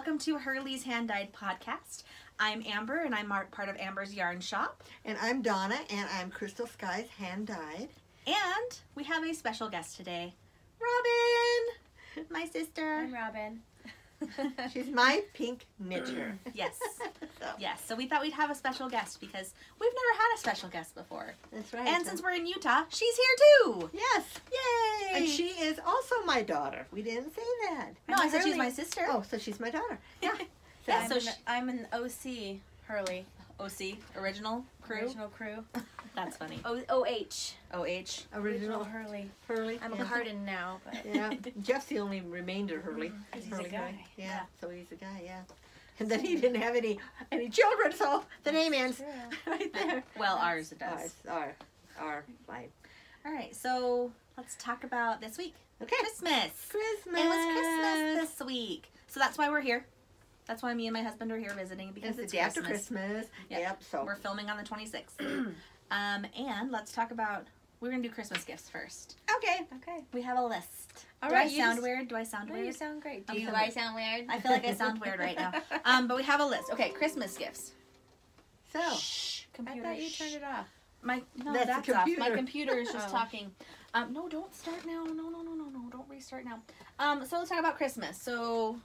welcome to Hurley's Hand-Dyed Podcast. I'm Amber, and I'm part of Amber's Yarn Shop. And I'm Donna, and I'm Crystal Sky's Hand-Dyed. And we have a special guest today, Robin, my sister. I'm Robin. She's my pink knitter. Yes. Yes, so we thought we'd have a special guest because we've never had a special guest before. That's right. And since we're in Utah, she's here too. Yes. Yay! And she is also my daughter. We didn't say that. No, I said she's my sister. Oh, so she's my daughter. Yeah. Yeah, I'm an OC Hurley. OC, original crew. Original crew. That's funny. OH. OH. Original Hurley. Hurley. I'm yeah. a hardened now, but Yeah. Jeff's the only remainder Hurley. He's Hurley a guy. Yeah. So he's a guy. Yeah. And then he didn't have any children, so the name ends right there. Well, ours it does. Our fine. All right, so let's talk about this week. Okay. Christmas. Christmas. It was Christmas this week. So that's why we're here. That's why me and my husband are here visiting, because It's it's the day after Christmas. Christmas. Yep. So We're filming on the 26th. And let's talk about, we're going to do Christmas gifts first. okay. Okay. We have a list. All Do right, I you sound just- weird? Do I sound No, weird? you sound great. I'm Do so I good. sound weird? I feel like I sound weird right now. But we have a list. Okay, Christmas gifts. So. Shh, I computer. thought you turned it off. No, That's that's the off. My computer. computer is just Oh. talking. No, don't start now. No, don't restart now. So let's talk about Christmas. So,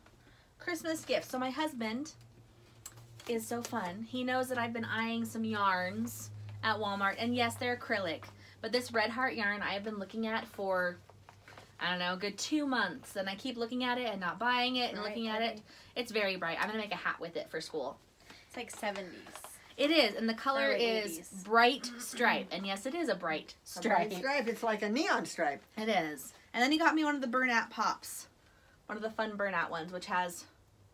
Christmas gifts. So my husband is so fun. He knows that I've been eyeing some yarns at Walmart, and yes, they're acrylic. But this Red Heart yarn I have been looking at for, I don't know, a good 2 months, and I keep looking at it and not buying it and looking at it. It's very bright. I'm gonna make a hat with it for school. It's like 70s. It is, and the color Early is 80s. bright stripe, and yes, it is a bright A stripe. bright stripe. It's like a neon stripe. It is. And then he got me one of the burnout pops. One of the fun burnout ones, which has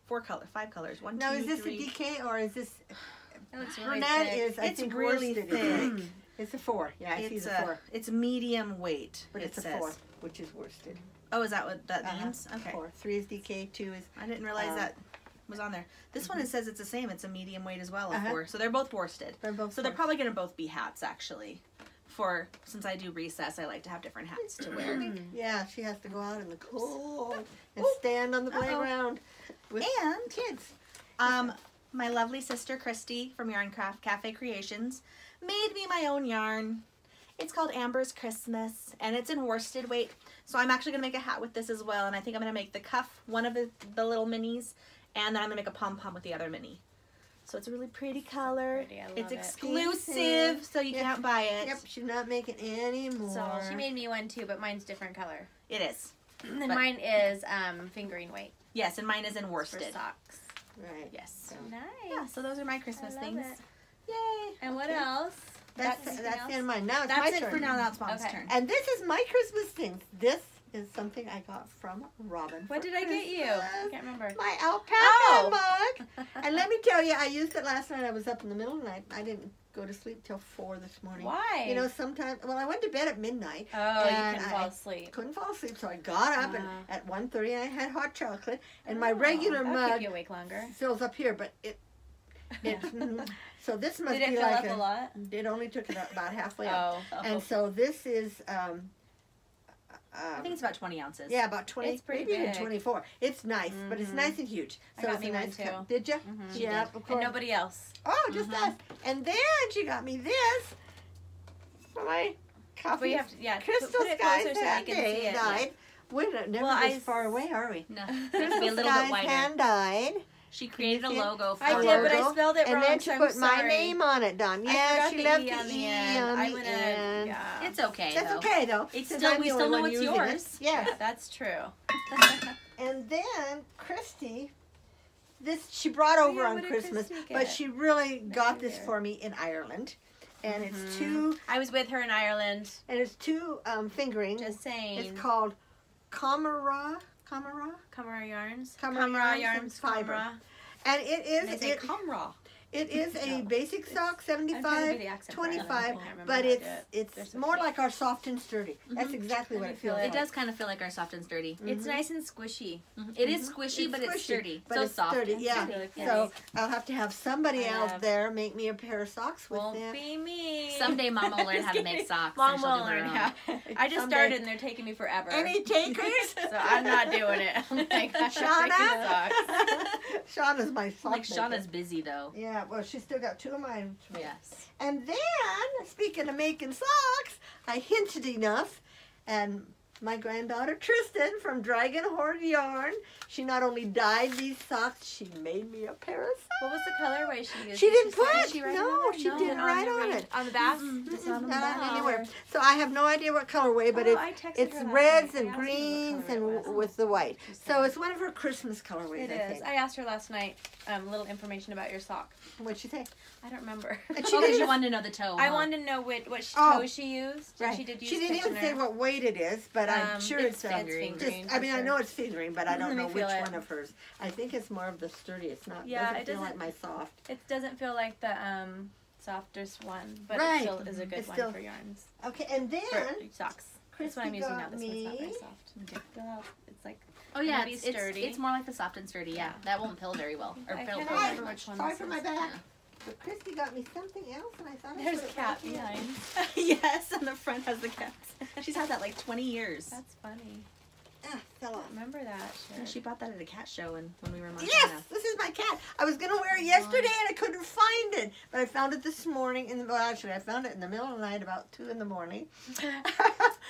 5 colors. One, Now, two, is this three. a DK or is this? It looks really Brunette thick. is, I It's think, really worsted. thick. It's a 4. Yeah, I see It's the 4. it's medium weight, But it it's a says. 4, which is worsted. Oh, is that what that means? Okay. 4. 3 is DK. 2 is. I didn't realize that was on there. This one, it says it's the same. It's a medium weight as well, a Uh-huh. 4. So they're both worsted. They're both. So they're 4. probably going to both be hats, actually. Since I do recess, I like to have different hats to wear. Yeah, she has to go out in the cold and stand on the playground with And kids. My lovely sister Christy from Yarn Craft Cafe Creations made me my own yarn. It's called Amber's Christmas, and it's in worsted weight. So I'm actually gonna make a hat with this as well, and I think I'm gonna make the cuff one of the little minis, and then I'm gonna make a pom pom with the other mini. So it's a really pretty color. Pretty, I love It's it. exclusive, so you can't buy it. Yep, she's not making any more. So she made me one too, but mine's different color. It is. And then But- mine is fingering weight Yes, and mine is in for worsted. socks. Right. Yes. Nice. Yeah, so those are my Christmas I love things. it. Yay. And what Okay. else? That's Anything the else? end of mine. Now it's my That's it turn. for now. Now it's Mom's Okay. turn. And this is my Christmas thing. This is something I got from Robin. What for did I get you? I Christmas. can't remember. My alpaca Oh. mug. And let me tell you, I used it last night. I was up in the middle of the night. I didn't go to sleep till 4 this morning. Why? You know, sometimes, well, I went to bed at midnight. Oh, and you can fall asleep. Couldn't fall asleep, so I got up and at 1:30 I had hot chocolate. And my Oh, regular that'll mug keep you awake longer. fills up here, but it so this must Did it be fill like up a lot? It only took it about halfway up. Oh. And so this is I think it's about 20 ounces. yeah, about 20, It's pretty maybe even big. 24. It's nice, but it's Mhm. nice and huge. I So got it's me a one nice too. cup. Did you? Mhm. Yeah, did. of And course. nobody else. Oh, just us. And then she got me this for my coffee. But you have to, yeah, Crystal put it Sky's closer so I can see it. Hand-Dyed. We're never Well, this far away, are we? No, it has to be a Crystal little bit Sky's wider. Hand-Dyed. She created a see it? logo for I A did, but I logo, spelled it and wrong, then she so I'm put my sorry. name on it, Don. I Yeah, forgot she the left E the on the E end. on I the would've- end. yeah. It's okay, That's though. okay, though. It's since still, I'm we the still only know one it's using it. yours. Yes. Yeah, that's true. And then Christy, she brought over yeah, on what did Christmas, Christy but get? she really got this either. for me in Ireland, and Mm-hmm. it's two I was with her in Ireland. fingering. Just saying. It's called Camara, Camara Yarns. Camara Yarns Yarns fiber. Camara. and it is And they say Camara. It is a No. basic sock, I'm trying to do 75, the accent for it. 25, I can't remember but how to do it. it's They're so more cute. like our soft and sturdy. That's Mhm. exactly what I it feel feels it. It like. does kind of feel like our soft and sturdy. It's nice and squishy. It is squishy, but it's squishy, sturdy. but So it's soft. sturdy, and yeah. sturdy. Really So I'll have to have somebody I out have- there make me a pair of socks with Won't them. be me. Someday Mom will learn Just how to kidding. make socks. Mom and she'll will do her learn own. how. I just Someday. started and they're taking me forever. Any takers? So I'm not doing it. I'm like, I have to Shauna? make socks. Shauna's my sock Like maker. Shauna's busy though. Yeah, well, she's still got 2 of mine. to make. Yes. And then, speaking of making socks, I hinted enough, and my granddaughter Tristan from Dragon Horde Yarn, she not only dyed these socks, she made me a pair of socks. What was the colorway she used? She Did didn't say? put. Did she write No, on there? she didn't write on it. On the back? It's not on the Not back. anywhere. So I have no idea what colorway, but Oh, I texted it's her last reds night. and I asked her what greens color it and was. with the white. She So said- it's one of her Christmas colorways, It I is. think. I asked her last night little information about your sock. What'd she say? I don't remember. And Oh, because you wanted to know the toe. I huh? wanted to know what Oh. toe she used. Right. She did use She didn't even say Kitchener. what weight it is, but I'm sure it's fingering. fingering. just, I mean, for I sure. know it's fingering, but I don't Let me know which feel it. one of hers. I think it's more of the sturdy. It's not. Yeah, doesn't it feel like doesn't- my soft. It doesn't feel like the softest one, but Right. it still is a good It's one still- for yarns. Okay, and then For socks. That's what I'm Christy using now. got This one's not very me. soft. Feel how it's like Oh yeah, Maybe it's sturdy. it's more like the soft and sturdy. Yeah, Yeah. that won't pill very well. Or I pill can't pill remember very which much. one Sorry this for my is. back. But Christy got me something else, and I thought I There's put a it cat back in. behind. Yes, and the front has the cats. She's had that like 20 years. That's funny. Ah, fell I off. don't remember that Yeah, shirt. she bought that at a cat show and when we were in Montana. Yes, this is my cat. I was gonna wear it yesterday and I couldn't find it, but I found it this morning. Well, actually, I found it in the middle of the night, about 2 in the morning.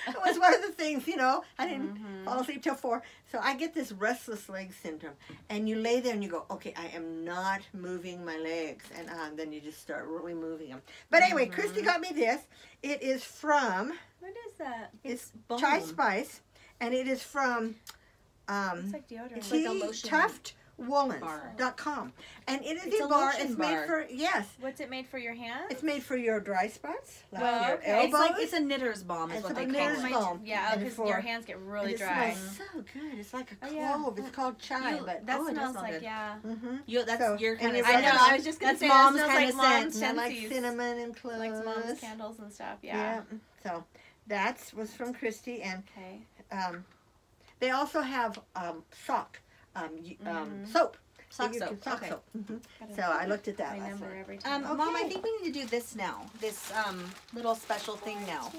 It was one of the things, you know. I didn't fall asleep till 4, so I get this restless leg syndrome. And you lay there and you go, okay, I am not moving my legs, and then you just start really moving them. But anyway, Christy got me this. It is from What is that? it's Balm. Chai Spice, and it is from It's like deodorant. It's like a lotion tuftwoolens.com, and it is It's a a bar. lotion It's bar. made for What's it made for your hands? it's made for your dry spots, like Well, your okay. elbows. It's like it's a knitter's balm is It's what a they knitter's call it. balm. Yeah, And because for- your hands get and really it dry. smells so good. It's like a Oh, clove. yeah. It's called chai, You- but That Oh, it does smells smell like good. yeah. You that's So, your and kind it of I know. smells- I was just gonna that's say mom's that smells kind like of mom's scent. and I like scentsies. cinnamon and cloves. Like mom's candles and stuff. Yeah. Yeah. So that was from Christy, and Okay. they also have soap. Sock You soap. can- sock Okay. soap. Mhm. Gotta So I looked at that my last number night. every time. Mom, I Okay. think we need to do this now. This little special thing now.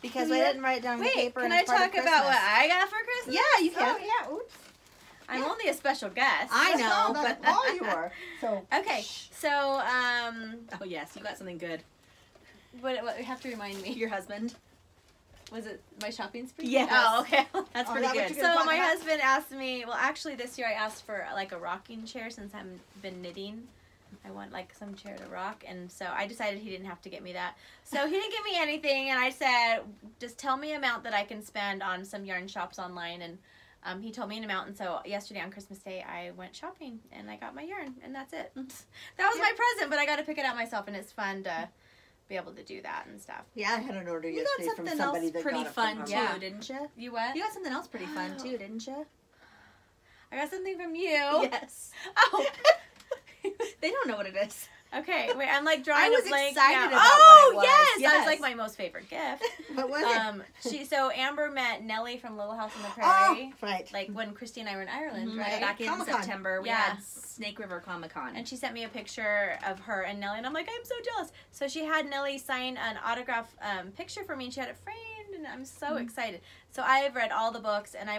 Because Oh, I yeah? didn't write it down on the Wait, paper. can and I it's part of talk about what Christmas. I got for Christmas? Yeah, you can. Oh, yeah. Oops. I'm only a special guest. I know, That's but all you are. So Okay, so Oh yes, you got something good. what you have to remind me. Your husband. Was it my shopping spree? Yes. Oh, okay. That's Oh, pretty that what good. you're gonna So talk my about? husband asked me. Well, actually, this year I asked for like a rocking chair since I've been knitting. I want like some chair to rock, and so I decided he didn't have to get me that. So he didn't give me anything, and I said, just tell me an amount that I can spend on some yarn shops online, and he told me an amount. And so yesterday on Christmas Day, I went shopping and I got my yarn, and that's it. That was my present, but I got to pick it out myself, and it's fun to be able to do that and stuff. yeah, I had an order You yesterday got from something somebody else that pretty got it fun from too, her. Yeah. didn't you? You what? You got something else pretty fun too, didn't you? I got something from you. Yes. Oh. They don't know what it is. Okay, wait, I'm like drawing I was a blank excited now. about Oh, what it was. yes! That Yes. was like my most favorite gift. What was it? So Amber met Nellie from Little House on the Oh, Prairie. right. Like when Christy and I were in Ireland, Mhm. right? Back in Comic-Con. September, we Yeah. had Snake River Comic Con. And she sent me a picture of her and Nellie, and I'm like, I'm so jealous. So she had Nellie sign an autograph picture for me, and she had it framed, and I'm so excited. So I've read all the books, and I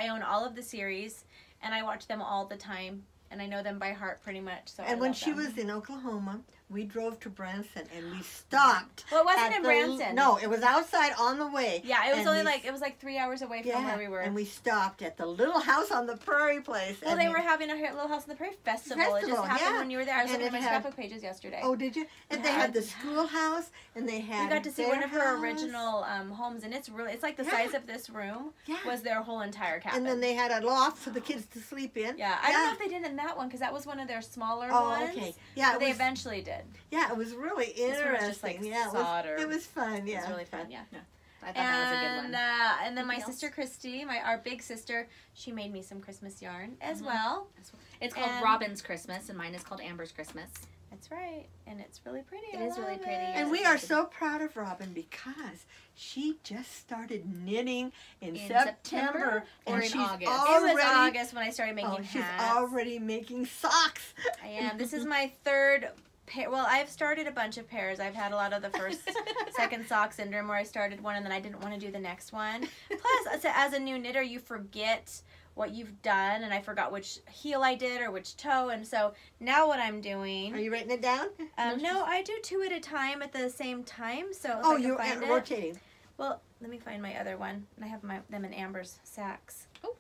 own all of the series, and I watch them all the time, and I know them by heart pretty much. So And I when love she them. was in Oklahoma, we drove to Branson and we stopped. Well, it wasn't at in the- Branson. No, it was outside on the way. Yeah, it was And only we- like it was like 3 hours away from where we were. And we stopped at the Little House on the Prairie place. Well, and they were having a Little House on the Prairie festival. It Festival, just happened yeah. when you were there. I was And looking at it my had- scrapbook pages yesterday. Oh, did you? And they Yeah. had the schoolhouse, and they had. We got to see their one of her house. original homes, and it's like the Yeah. size of this room Yeah. was their whole entire cabin. And then they had a loft for the kids to sleep in. yeah, I don't know if they did in that one because that was one of their smaller Oh, ones. okay. Yeah, But it they was, eventually did. yeah, it was really This interesting. one was just, like, yeah, solder. it was fun. Yeah, It was really fun. Yeah. I thought that was a good one. And then my Anything sister else? Christy, our big sister, she made me some Christmas yarn as Mhm. well. It's called and- Robin's Christmas, and mine is called Amber's Christmas. That's right. And it's really pretty. It is really pretty. And we are so proud of Robin because she just started knitting in September or and in she's August? It was already, August when I started making hats. she's already making socks. I am. This is my third pair. Well, I've started a bunch of pairs. I've had a lot of the first, second sock syndrome where I started one and then I didn't want to do the next one. Plus, as a new knitter, you forget what you've done, and I forgot which heel I did or which toe, and so now what I'm doing. Are you writing it down? No, I do 2 at a time at the same time. So if Oh, I can you're find it. rotating. Well, let me find my other one. I have them in Amber's sacks. Oh.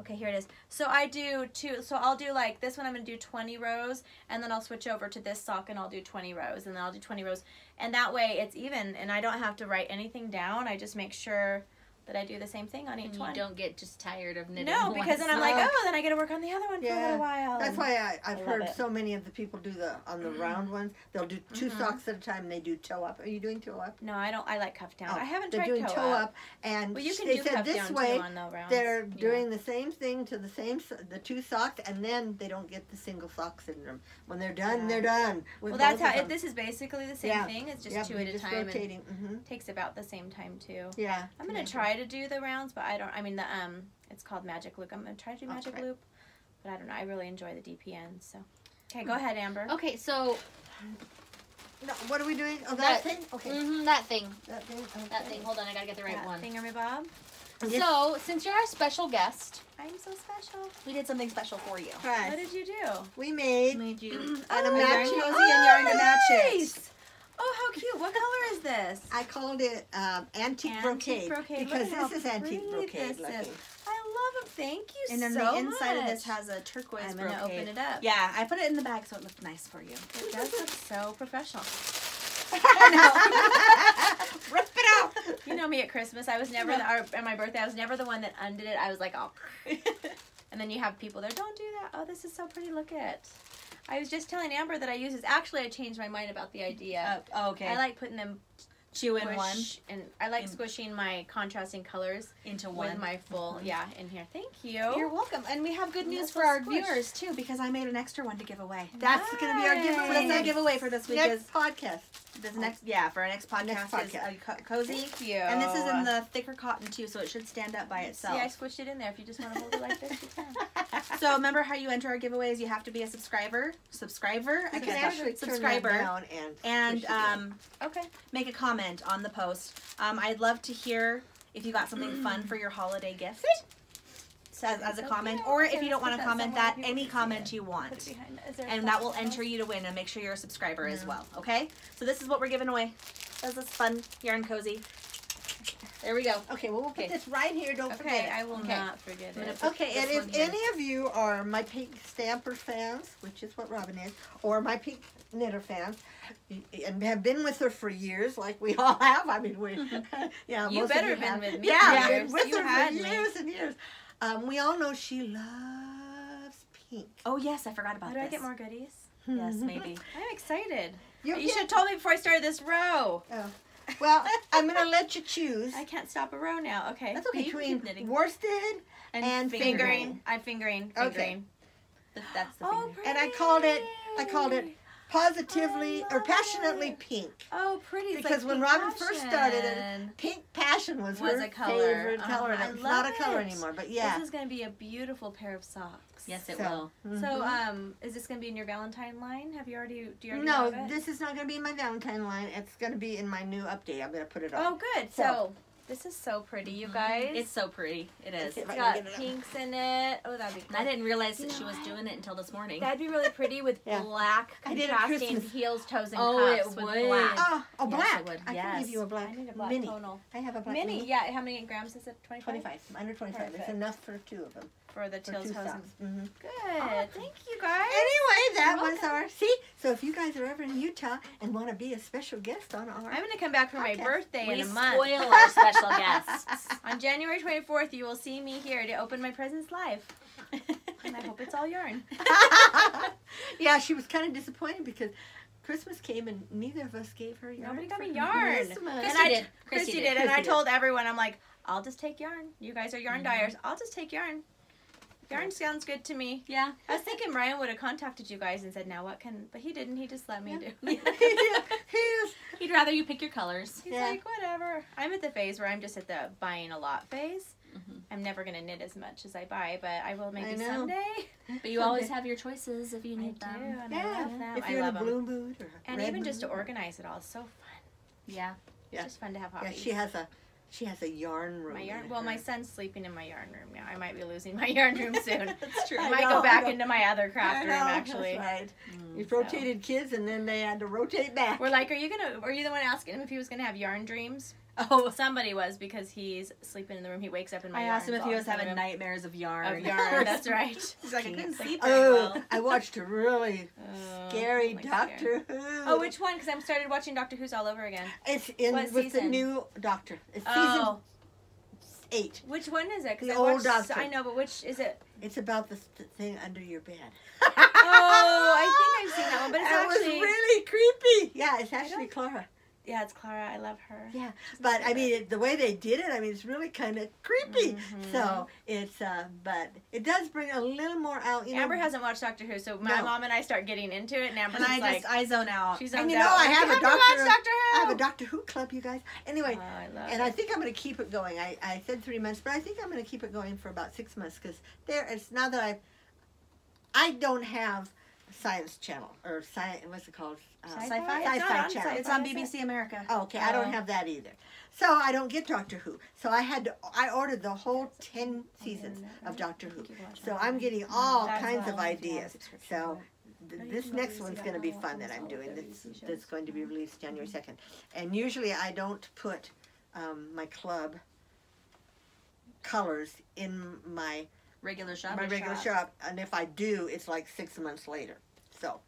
Okay, here it is. So I do 2. So I'll do like this one. I'm gonna do 20 rows, and then I'll switch over to this sock and I'll do 20 rows, and then I'll do 20 rows, and that way it's even, and I don't have to write anything down. I just make sure that I do the same thing on each one. You don't get just tired of knitting. No, because then I'm like, oh, then I get to work on the other one for a little while. That's why I've heard it. so many of the people do on the round ones. They'll do 2 socks at a time. And they do toe up. Are you doing toe up? No, I don't. I like cuff down. Oh, I haven't they're tried doing toe up. and Well, you can they do said cuff this down way too on the rounds. they're doing the same thing to the 2 socks, and then they don't get the single sock syndrome. When they're done, they're done. Well, that's how this is basically the same thing. It's just 2 at a just time. rotating. And takes about the same time too. Yeah. I'm gonna try to do the rounds, but I don't. I mean the it's called Magic Loop. I'm gonna try to do Magic Loop, but I don't know. I really enjoy the DPN. So, okay, go ahead, Amber. Okay, so No, what are we doing? Oh, that thing. Okay. that thing. That thing. Okay. That thing. Hold on, I gotta get the right one. Thingamybob. Yes. So, since you're our special guest, I'm so special. we did something special for you. Right. What did you do? We made Made you. a match yarn cozy and yarn to match it. Nice. Oh, how cute! What color is this? I called it antique brocade because Look at this is how antique pretty brocade this looking. is. I love it. Thank you And then so the inside of much. this has a turquoise I'm gonna brocade. open it up. Yeah, I put it in the bag so it looked nice for you. It does look so professional. Rip it out. You know me at Christmas. I was never at my birthday. I was never the one that undid it. I was like, oh. And then you have people there. Don't do that. Oh, this is so pretty. Look at. I was just telling Amber that I use this. Actually, I changed my mind about the idea. Okay. I like putting them two in one and I like squishing my contrasting colors into one. with my full in here. Thank you. You're welcome. And we have good news That's for so our squish. viewers too because I made an extra one to give away. That's going to be our giveaway. That's our giveaway for this week. Is Next podcast. this next for our next podcast is a cozy. Thank you. And this is in the thicker cotton too, so it should stand up by itself. See, I squished it in there. If you just want to hold it like this, you can. So remember how you enter our giveaways? You have to be a subscriber. You can actually subscriber. turn that down And push it in. Okay. make a comment on the post. I'd love to hear if you got something fun for your holiday gift as a comment, or if you don't want to comment that, any comment you want. And that will enter you to win, and make sure you're a subscriber as well, okay? So this is what we're giving away. This is fun, yarn cozy. There we go. Okay, well, we'll put this right here. Don't forget Okay, it. I will not forget it. Okay, and this if one here. any of you are my Pink Stamper fans, which is what Robin is, or my Pink Knitter fans, and have been with her for years, like we all have. I mean, we, yeah, You most better of have have. been with me Yeah, for I've been years. with You her had for me. years and years. We all know she loves pink. Oh yes, I forgot about Do this. I get more goodies? Yes, maybe. I'm excited. You You should have told me before I started this row. Oh. Well, I'm going to let you choose. I can't stop a row now. Okay. That's okay. Between Keep knitting. worsted and fingering. I'm fingering. Okay. Fingering. That's the Oh, finger. and I called it positively or passionately pink. Oh, pretty. It's Because like when Pink Robin first started it, Passion. Pink Passion was Was her a color. favorite color. I And it's not a love color it. anymore, but yeah. This is going to be a beautiful pair of socks. Yes, it So, will. So, is this going to be in your Valentine line? Do you already No, have it? this is not going to be in my Valentine line. It's going to be in my new update. I'm going to put it on. Oh, good. So, this is so pretty, you guys. It's so pretty. It is. If It's I can got get it up. pinks in it. Oh, that'd be cool. I didn't realize that You she know was what? doing it until this morning. That'd be really pretty with Yeah. black I did it at contrasting Christmas. heels, toes, and Oh, it cuffs with would. black. Oh, Yes, black. it would. I can Yes. give you a black I need a black mini. tonal. I have a black Mini, yeah. How many grams is it? 25? 25. Under 25. It's Perfect. enough for 2 of them. For the For tails, 2 toes, socks. and... Mm-hmm. Good. Thank you, guys. Anyway, that You're was our... See? So if you guys are ever in Utah and want to be a special guest on our... I'm going to come back for my Okay. birthday We in a month. spoil our special guests. On January 24th, you will see me here to open my presents live. And I hope it's all yarn. Yeah, she was kind of disappointed because Christmas came and neither of us gave her yarn. Nobody got for me yarn. Christmas. Chrissy did. Chrissy Chrissy did. And I Chrissy told everyone, I'm like, I'll just take yarn. You guys are yarn dyers. I'll just take yarn. Yarn sounds good to me. Yeah. I was thinking Ryan would have contacted you guys and said, now what can, but he didn't. He just let me do. He'd rather you pick your colors. He's like, whatever. I'm at the phase where I'm just at the buying a lot phase. I'm never going to knit as much as I buy, but I will maybe someday. But you always have your choices if you need I do, them. and I love them. If I you're love in a blue mood or And red even just to mood. organize it all, it's so fun. Yeah. It's just fun to have Yeah, hobbies. she has a yarn room. My yarn. in Well, her. my son's sleeping in my yarn room now. I might be losing my yarn room soon. That's true. I might go back into my other craft room actually. That's right. You've so. rotated kids, and then they had to rotate back. We're like, are you the one asking him if he was gonna have yarn dreams? Oh, Somebody was, because he's sleeping in the room. He wakes up in my I yarn. asked him if he was having nightmares of yarn. Of yarn. That's right. He's like, I couldn't sleep Oh, very well. I watched a really scary like Doctor Who. Oh, which one? Because I started watching Doctor Who's all over again. It's in What with the season? new Doctor. It's Oh, season 8. which one is it? 'Cause The I old watched, Doctor. I know, but which is it? It's about the thing under your bed. Oh, I think I've seen that one, but it's It was actually really creepy. Yeah, it's actually Clara. yeah, it's Clara. I love her. Yeah, but I mean, the way they did it, I mean, it's really kind of creepy. So it's, but it does bring a little more out. You know, Amber hasn't watched Doctor Who, so my No. mom and I start getting into it, and Amber's And like, I zone out. she's and zoned you know, out. I have You a to watch Doctor. Doctor Who. I have a Doctor Who club, you guys. Anyway, Oh, I love and it. I think I'm going to keep it going. I said 3 months, but I think I'm going to keep it going for about 6 months because it's now that I don't have Science Channel or science. What's it called? Sci-fi? Sci-fi It's not on Channel. It's on BBC America. Oh, okay, I don't have that either. So I don't get Doctor Who. So I ordered the whole 10 seasons of Doctor Who. So I'm getting all That's kinds why of I don't have ideas. So this next one's going to be fun that I'm doing. That's going to be released January 2nd. And usually I don't put my club colors in my Regular shop. regular shop. And if I do, it's like 6 months later. So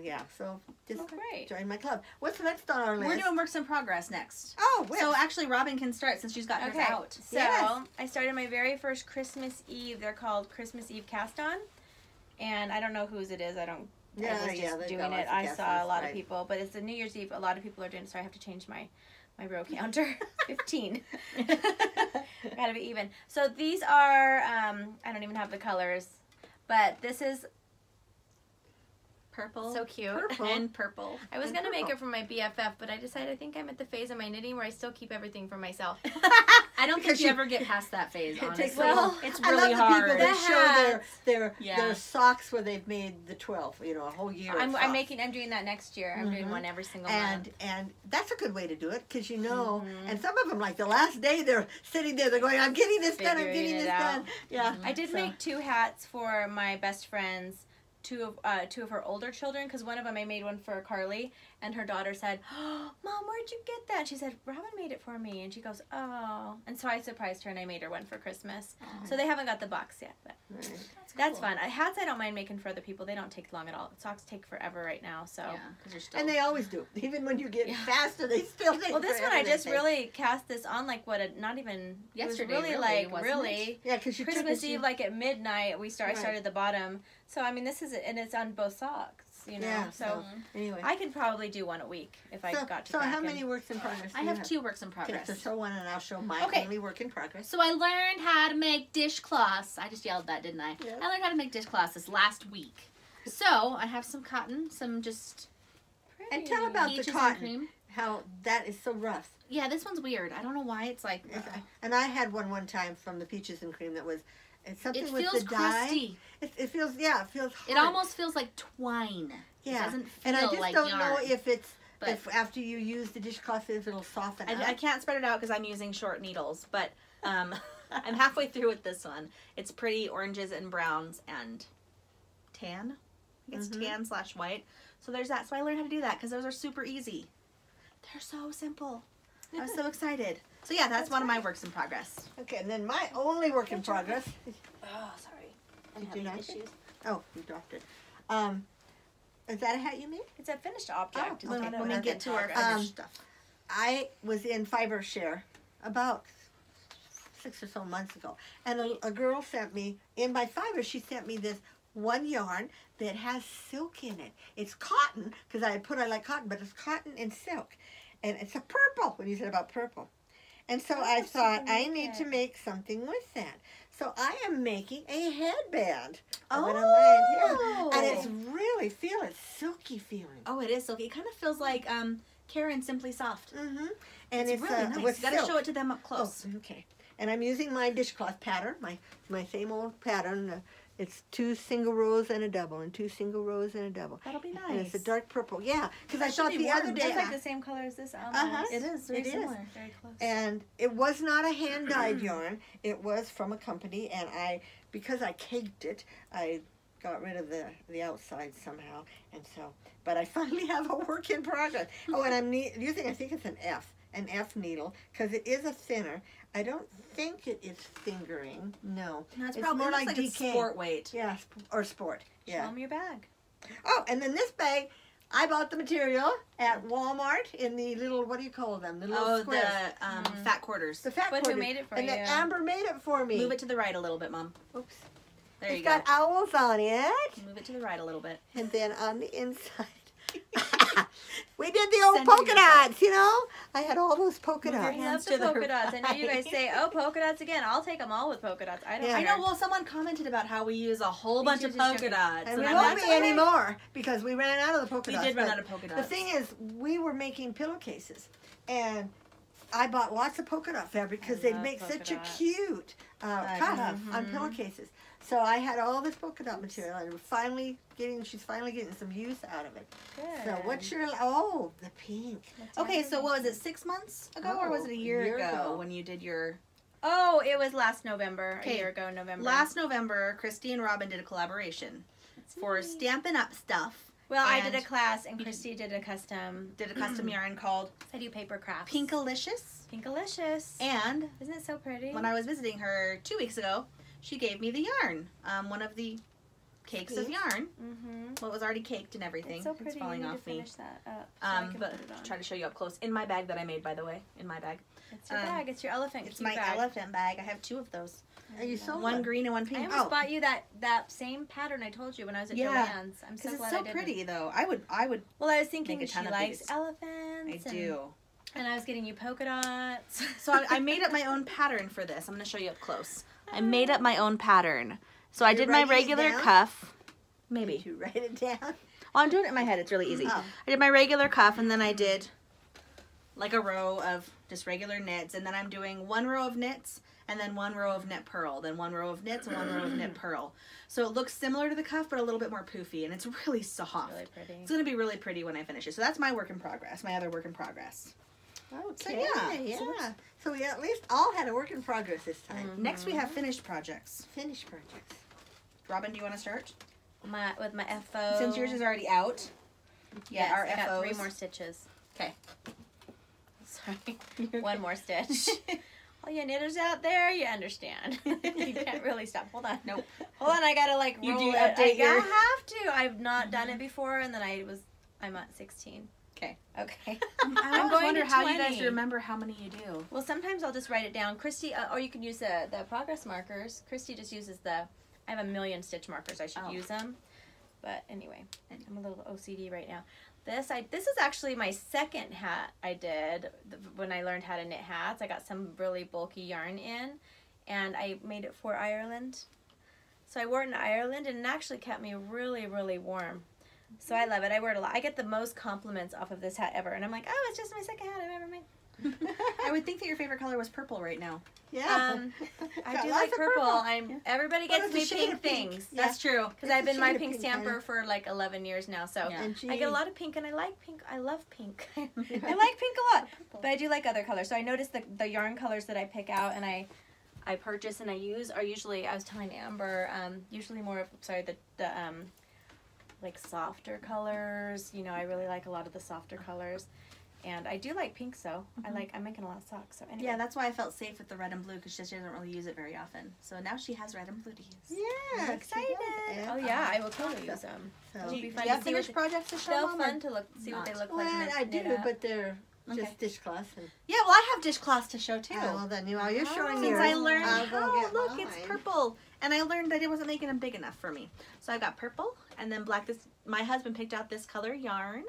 yeah. So just Great. join my club. What's next on our list? We're doing works in progress next. Oh, So actually, Robin can start since she's got hers Okay, out. so Yes. I started my very first Christmas Eve. They're called Christmas Eve Cast On, and I don't know whose it is. I was they've just got doing lots it. of I cast saw a ons, lot right. of people, but it's a New Year's Eve. A lot of people are doing it, so I have to change my row counter. 15. Gotta be even. So these are I don't even have the colors, but this is Purple. so cute. Purple. And purple. I was And gonna make purple. it for my BFF, but I decided I think I'm at the phase of my knitting where I still keep everything for myself. I don't Because think you you- ever get past that phase, It honestly. takes Well, it's I really love the hard. people that show their Yeah. socks where they've made the 12. You know, a whole year. of I'm socks. doing that next year. I'm doing one every single month. And that's a good way to do it because you know. And some of them, like the last day, they're sitting there. They're going, "I'm getting this done. I'm Figuring getting it this out. done." Yeah. I did So- make 2 hats for my best friends, two of her older children, because one of them I made one for Carly, and her daughter said, "Oh, Mom, where'd you get that?" And she said, "Robin made it for me," and she goes, "Oh," and so I surprised her and I made her one for Christmas. So they haven't got the box yet, but Right. that's fun. Hats I don't mind making for other people. They don't take long at all. Socks take forever right now, so. Yeah, because you're still. And they always do. Even when you get faster, they still take. Well, this one forever, I they just say. really cast this on like not even Yesterday, It was really, really, like wasn't really. Yeah, because you Christmas took Eve, like at midnight, I Right. started the bottom. So I mean, this is and it's on both socks, you know. Yeah, So anyway. I could probably do one a week if I got to. So how cracking. many works in progress? I do you have 2 works in Okay, progress. so show one and I'll show my Okay. only work in progress. So I learned how to make dishcloths. I just yelled that, didn't I? Yes. I learned how to make dishcloths this last week. So I have some cotton, some just And tell about peaches the and cotton. cream. How that is so rough. Yeah, this one's weird. I don't know why it's like. And I had one time from the Peaches and Cream that was it's something It with feels the dye. crusty. It feels it feels hard. It almost feels like twine. yeah. It doesn't feel And I just like don't yarn. know if it's but- if after you use the dishcloth if it'll soften I up. can't spread it out because I'm using short needles, but I'm halfway through with this one. It's pretty oranges and browns and tan. It's tan/white. So there's that. So I learned how to do that because those are super easy. They're so simple. I was so excited. So yeah, that's one of my works in progress. Okay, and then my only work in progress. Oh, sorry. Did you knock it? Oh, you dropped it. Is that a hat you made? It's a finished object. Oh, It's okay. not a When we work get in to our progress. finished stuff. I was in Fiber Share about 6 or so months ago, and a girl sent me in my Fiber. She sent me this one yarn that has silk in it. It's cotton because I like cotton, but it's cotton and silk, and it's a purple. When you said about purple, And so Oh, I so thought you I make need it. to make something with that. So I am making a headband. I went Oh. online, yeah. And it's really it's silky feeling. Oh, it is silky. It kind of feels like Karen Simply Soft. Mm-hmm. And It's really nice. with You gotta silk. show it to them up close. Oh, okay. And I'm using my dishcloth pattern, my same old pattern. It's 2 single rows and a double, and 2 single rows and a double. That'll be nice. And it's a dark purple. Yeah, because I That should thought be the other warm. day. It's like the same color as this. It is very It is. similar. Very close. And it was not a hand dyed yarn. It was from a company, and because I caked it, I got rid of the outside somehow, and so. But I finally have a work in progress. Oh, and I'm using, I think it's an F needle, because it is a thinner. I don't think it is fingering. No, No, it's It's probably more looks like like it's DK. sport weight. Yeah, or sport. Show Yeah. them your bag. Oh, and then this bag, I bought the material at Walmart in the little, what do you call them? The little Oh, squares. the fat quarters. The fat But who quarters. made it for and you? then Amber made it for me. Move it to the right a little bit, Mom. Oops. There you It's go. got owls on it. Move it to the right a little bit. And then on the inside, we did the old Center polka yourself. dots, you know? I had all those polka Move your I dots. love hands the to the polka dots. I know you guys right. say, "Oh, polka dots again." I'll take them all with polka dots. I don't. Yeah. I care. know. Well, someone commented about how we use a whole Me bunch too, of just polka joking. dots. And we I'm won't like, be "That's okay." anymore because we ran out of the polka We dots. did run but out of polka dots. The thing is, we were making pillowcases. And I bought lots of polka dot fabric because I they'd love make polka such a dots. cute I cuff know. on pillowcases. So I had all this polka dot material, and she's finally getting some use out of it. Good. So what's your, the pink. That's Okay, my so what was it? 6 months ago, or was it a year ago when you did your? Oh, it was last November. Okay. A year ago, November. Last November, Christy and Robin did a collaboration for Stampin' Up stuff. Well, I did a and class, and Christy did a custom. Did a custom yarn called I do paper crafts. Pinkalicious. Pinkalicious. And Isn't it so pretty? when I was visiting her 2 weeks ago, she gave me the yarn, one of the cakes of Sweet. yarn. Mm-hmm. Well, it was already caked and everything. It's so pretty. It's falling you need off to me. finish that up so I can But put it on. try to show you up close in my bag that I made, by the way. In my bag, It's your bag. It's your elephant. it's cute my bag. elephant bag. I have 2 of those. Are you so One green and one I pink. almost bought you that same pattern I told you when I was at Yeah. Joann's. I'm so Because glad it's so I did pretty though. I would. Well, I was thinking Make a she ton of likes these. elephants. I do. And I was getting you polka dots. So I made up my own pattern for this. I'm going to show you up close. I made up my own pattern. So I You're did my writing it regular down? cuff. Did Maybe. you write it down? Well, I'm doing it in my head. It's really easy. Oh. I did my regular cuff, and then I did like a row of just regular knits, and then I'm doing 1 row of knits, and then 1 row of knit purl, then 1 row of knits, and 1 row of knit purl. So it looks similar to the cuff, but a little bit more poofy, and it's really soft. Really pretty. It's going to be really pretty when I finish it. So that's my work in progress, my other work in progress. Okay, yeah. So So we at least all had a work in progress this time. Next we have finished projects. Finished projects. Robin, do you want to start? With my FO. Since yours is already out. Yes, our I got FOs. 3 more stitches. 'Kay. Sorry. 1 more stitch. All you knitters out there, you understand. You can't really stop. Hold on. Nope. Hold on, I gotta like You roll do it. update your- I have to. I've not done it before, and then I'm at 16. 'Kay. Okay. I always going wonder to how you guys 20. remember how many you do. Well, sometimes I'll just write it down. Christy, or you can use the progress markers. Christy just uses I have a million stitch markers. I should Oh. use them. But anyway, I'm a little OCD right now. This is actually my second hat I did when I learned how to knit hats. I got some really bulky yarn in, and I made it for Ireland. So I wore it in Ireland, and it actually kept me really, really warm. So I love it. I wear it a lot. I get the most compliments off of this hat ever, and I'm like, oh, it's just my second hat I've ever made. I would think that your favorite color was purple right now. Yeah. I Got do lots like of purple. Yeah. Everybody What gets is the me shade pink of pink? things. Yeah. That's true. Because I've been my It's a shade pink of pink, stamper kinda. for like 11 years now. So Yeah. And I get gee. a lot of pink, and I like pink. I love pink. I like pink a lot. But I do like other colors. So I noticed the yarn colors that I pick out and I purchase and I use are usually, I was telling Amber, usually more of, the like softer colors. You know, I really like a lot of the softer colors. And I do like pink, so I'm making a lot of socks. So anyway. Yeah, that's why I felt safe with the red and blue, because she just doesn't really use it very often. So now she has red and blue to use. Yeah. I'm excited. Oh yeah, I will totally use them. So, It'll Do be you, fun do you to have see finished what projects to show they'll Mom, or- fun to see what they not? look well, like. I do, but they're Okay. just dishcloths. And, Yeah, well, I have dishcloths to show too. well, then you're showing Since yours. I learned I'll go how, get look, it's mine. purple. And I learned that it wasn't making them big enough for me. So I got purple and then black. My husband picked out this color yarn.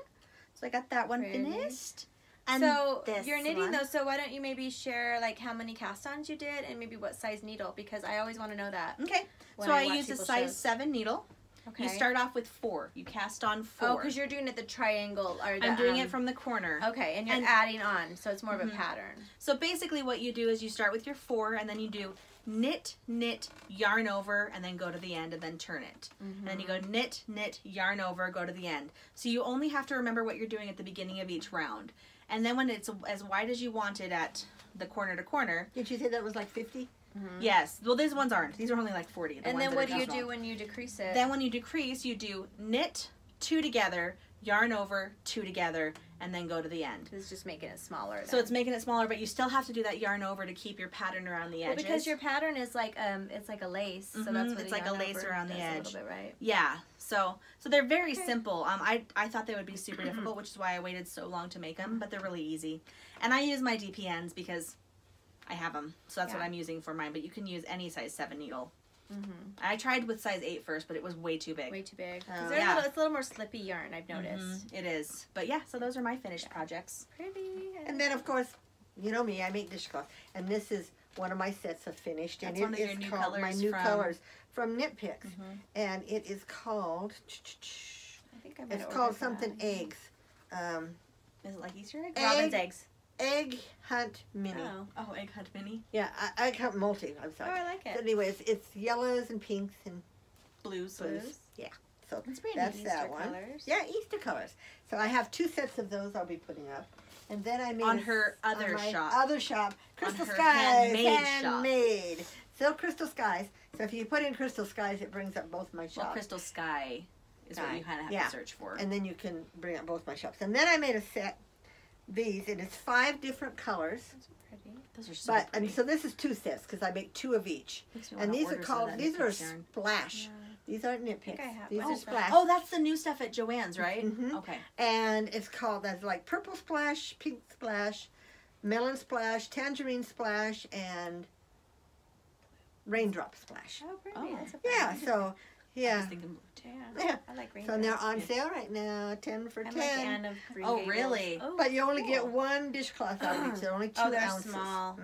So I got that one Pretty. finished. And so this you're knitting one. those, so why don't you maybe share like how many cast-ons you did and maybe what size needle, because I always want to know that. Okay. when So I watch use a people's size shows. 7 needle. Okay. You start off with 4. You cast on 4. Oh, because you're doing it the triangle or the, I'm doing it from the corner. Okay, and you're and- adding on, so it's more of a Mhm. pattern. So basically what you do is you start with your 4 and then you do knit, knit, yarn over, and then go to the end and then turn it. And then you go knit, knit, yarn over, go to the end. So you only have to remember what you're doing at the beginning of each round. And then when it's as wide as you want it at the corner to corner. Did you say that was like 50? Yes. Well, these ones aren't. These are only like 40. And then what do you do when you decrease it? Then when you decrease, you do knit, 2 together, yarn over, 2 together, and then go to the end. It's just making it smaller. So it's making it smaller, but you still have to do that yarn over to keep your pattern around the edges. Well, because your pattern is like it's like a lace, so that's what it's like a yarn lace over around the does edge. A little bit, right? Yeah, so they're very simple. I thought they would be super difficult, which is why I waited so long to make them, but they're really easy. And I use my DPNs because I have them, so that's what I'm using for mine, but you can use any size 7 needle. I tried with size 8 first, but it was way too big. Way too big. Oh. It's a little more slippy yarn, I've noticed. It is. But yeah, so those are my finished projects. Pretty. And then, of course, you know me, I make dishcloth. And this is one of my sets of finished. That's and one of your is new called my colors new from- colors from Knit Picks. And it is called, I think I might it's have called ordered something that. eggs. Is it like Easter egg? Robin's eggs. Egg Hunt Mini. Oh, Egg Hunt Mini. Yeah, Egg Hunt Multi, I'm Oh, sorry. I like So it. anyways, it's yellows and pinks and Blues. Blues. yeah. So It's pretty that's Easter that one. colors. Yeah, Easter colors. So I have 2 sets of those I'll be putting up. And then I made On a- her other on my shop. Other shop. Crystal her Skies. handmade shop. Handmade. Silk Crystal Skies. So if you put in Crystal Skies, it brings up both my shops. Well, Crystal Sky is what you kind of have Yeah. to search for. And then you can bring up both my shops. And then I made a set, these, and it's 5 different colors. Those are pretty. Those are so But pretty. and so this is 2 sets because I make 2 of each. Makes me And wanna these are order some of called, that these Knit are Picks yarn. Splash. Yeah. These aren't Knit think Picks. I have These one. are Splash. Oh, that's the new stuff at Joann's, right? Mhm. Okay. And it's called, that's like purple splash, pink splash, melon splash, tangerine splash, and raindrop splash. Oh, pretty. Oh. That's a pretty Yeah, one. so, I was yeah. thinking blue too. Yeah. I like green. So they're on Yeah. sale right now, 10 for I'm 10. like Anne of Green Oh, Gables. really? Oh, But you only get cool. 1 dishcloth out of each. They're only 2 Oh, they're ounces. small.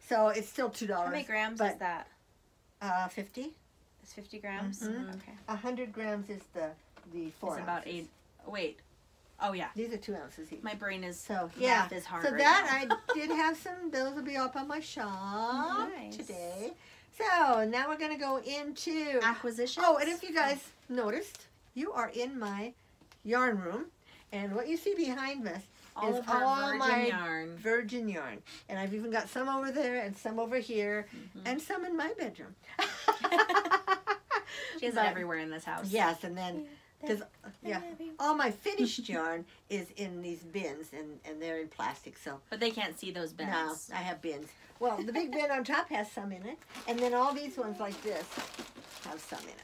So it's still $2. How many grams but, is that? 50. It's 50 grams? Mhm. Okay. 100 grams is the 4 It's about ounces. 8. Wait. Oh, yeah. These are 2 ounces each. My brain is, So yeah, math is hard so right that now. I did have some. Those will be up on my shop Nice. today. So now we're gonna go into. Acquisitions? Oh, and if you guys noticed, you are in my yarn room, and what you see behind us all is of her all virgin my yarn. virgin yarn, and I've even got some over there and some over here, and some in my bedroom. She has it But- everywhere in this house. Yes, and then because all my finished yarn is in these bins, and they're in plastic, so. But they can't see those bins. No, I have bins. Well, the big bin on top has some in it, and then all these ones like this have some in it.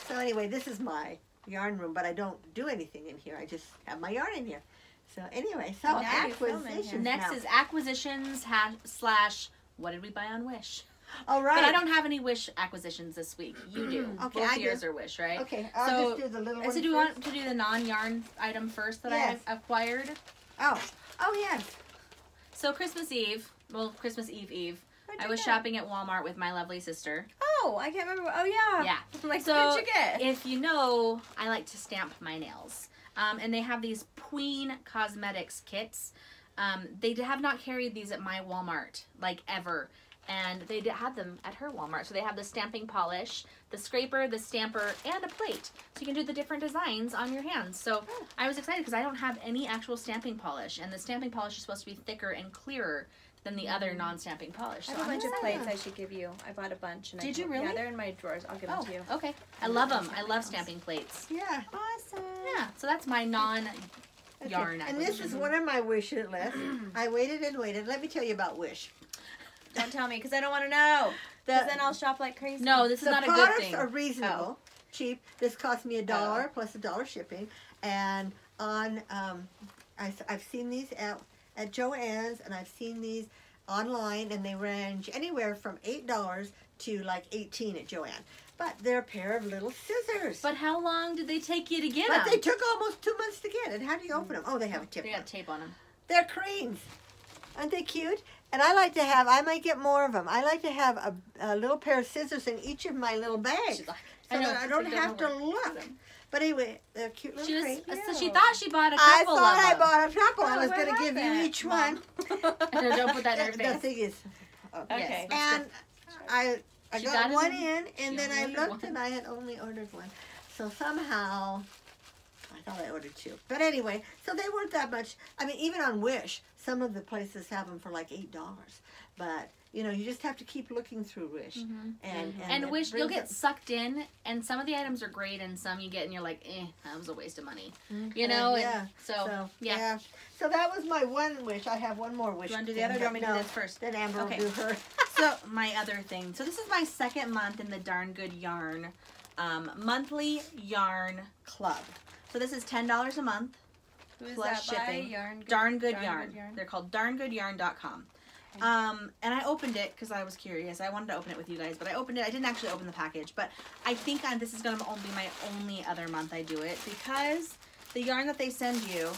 So anyway, this is my yarn room, but I don't do anything in here. I just have my yarn in here. So anyway, so Now you're filming here. acquisitions. Next now. is acquisitions / what did we buy on Wish? All right. But I don't have any Wish acquisitions this week. You do. Okay, Both I do. yours are Wish, right? Okay, I'll So, just do the little one So do you first. want to do the non-yarn item first that Yes. I acquired? Oh yes. So Christmas Eve, Christmas Eve, What'd I you was get? shopping at Walmart with my lovely sister. Oh, I can't remember. Oh, yeah. Yeah. Like, So, what'd you get? If you know, I like to stamp my nails. And they have these Queen Cosmetics kits. They have not carried these at my Walmart, like, ever. And they had them at her Walmart. So they have the stamping polish, the scraper, the stamper, and a plate. So you can do the different designs on your hands. So I was excited because I don't have any actual stamping polish. And the stamping polish is supposed to be thicker and clearer than the other non-stamping polish. I So have a I'm bunch of excited. plates I should give you. I bought a bunch. And Did you Yeah, really? they're in my drawers. I'll give them Oh, to you. okay. I love them. I love stamping plates. Yeah. Awesome. Yeah, so that's my non-yarn Okay. And this is acquisition. one of my wish list. I waited and waited. Let me tell you about Wish. Don't tell me, because I don't want to know. Because then I'll shop like crazy. No, this is The not a good products thing. are reasonable, cheap. This cost me $1 plus $1 shipping. And on, I've seen these at Joann's, and I've seen these online, and they range anywhere from $8 to like $18 at Joann. But they're a pair of little scissors. But how long did they take you to get But them? they took almost 2 months to get it. How do you open them? Oh, they have a tip. They on got tape on them. They're cranes. Aren't they cute? And I might get more of them. I like to have a little pair of scissors in each of my little bags. She's like, So that I don't it have to doesn't work. look. But anyway, they're cute little cranes. So she thought she bought a I couple thought I of them. bought a couple. I Oh, was what going to give you happened, each Mom? one. Don't put that in her The face. thing is, Okay. Yes. and I She got got it one in? and She then I only looked ordered and I had only ordered one. So somehow, I thought I ordered two. But anyway, so they weren't that much. I mean, even on Wish, some of the places have them for like $8. But, you know, you just have to keep looking through Wish. And it Wish, you'll brings get sucked in, and some of the items are great, and some you get and you're like, that was a waste of money. up- You know? yeah. And so, yeah. So that was my one wish. I have one more wish. You want to do the other, or do you want me to do this first? Then Amber Okay. will do her. So, my other thing. So, this is my second month in the Darn Good Yarn monthly yarn club. So, this is $10 a month. Who is Plus that by? shipping. Yarn Good, Darn Good Darn Yarn. Good Yarn. They're called darngoodyarn.com. Okay. And I opened it because I was curious. I wanted to open it with you guys, but I opened it. I didn't actually open the package, but I think this is going to be my only other month I do it because the yarn that they send you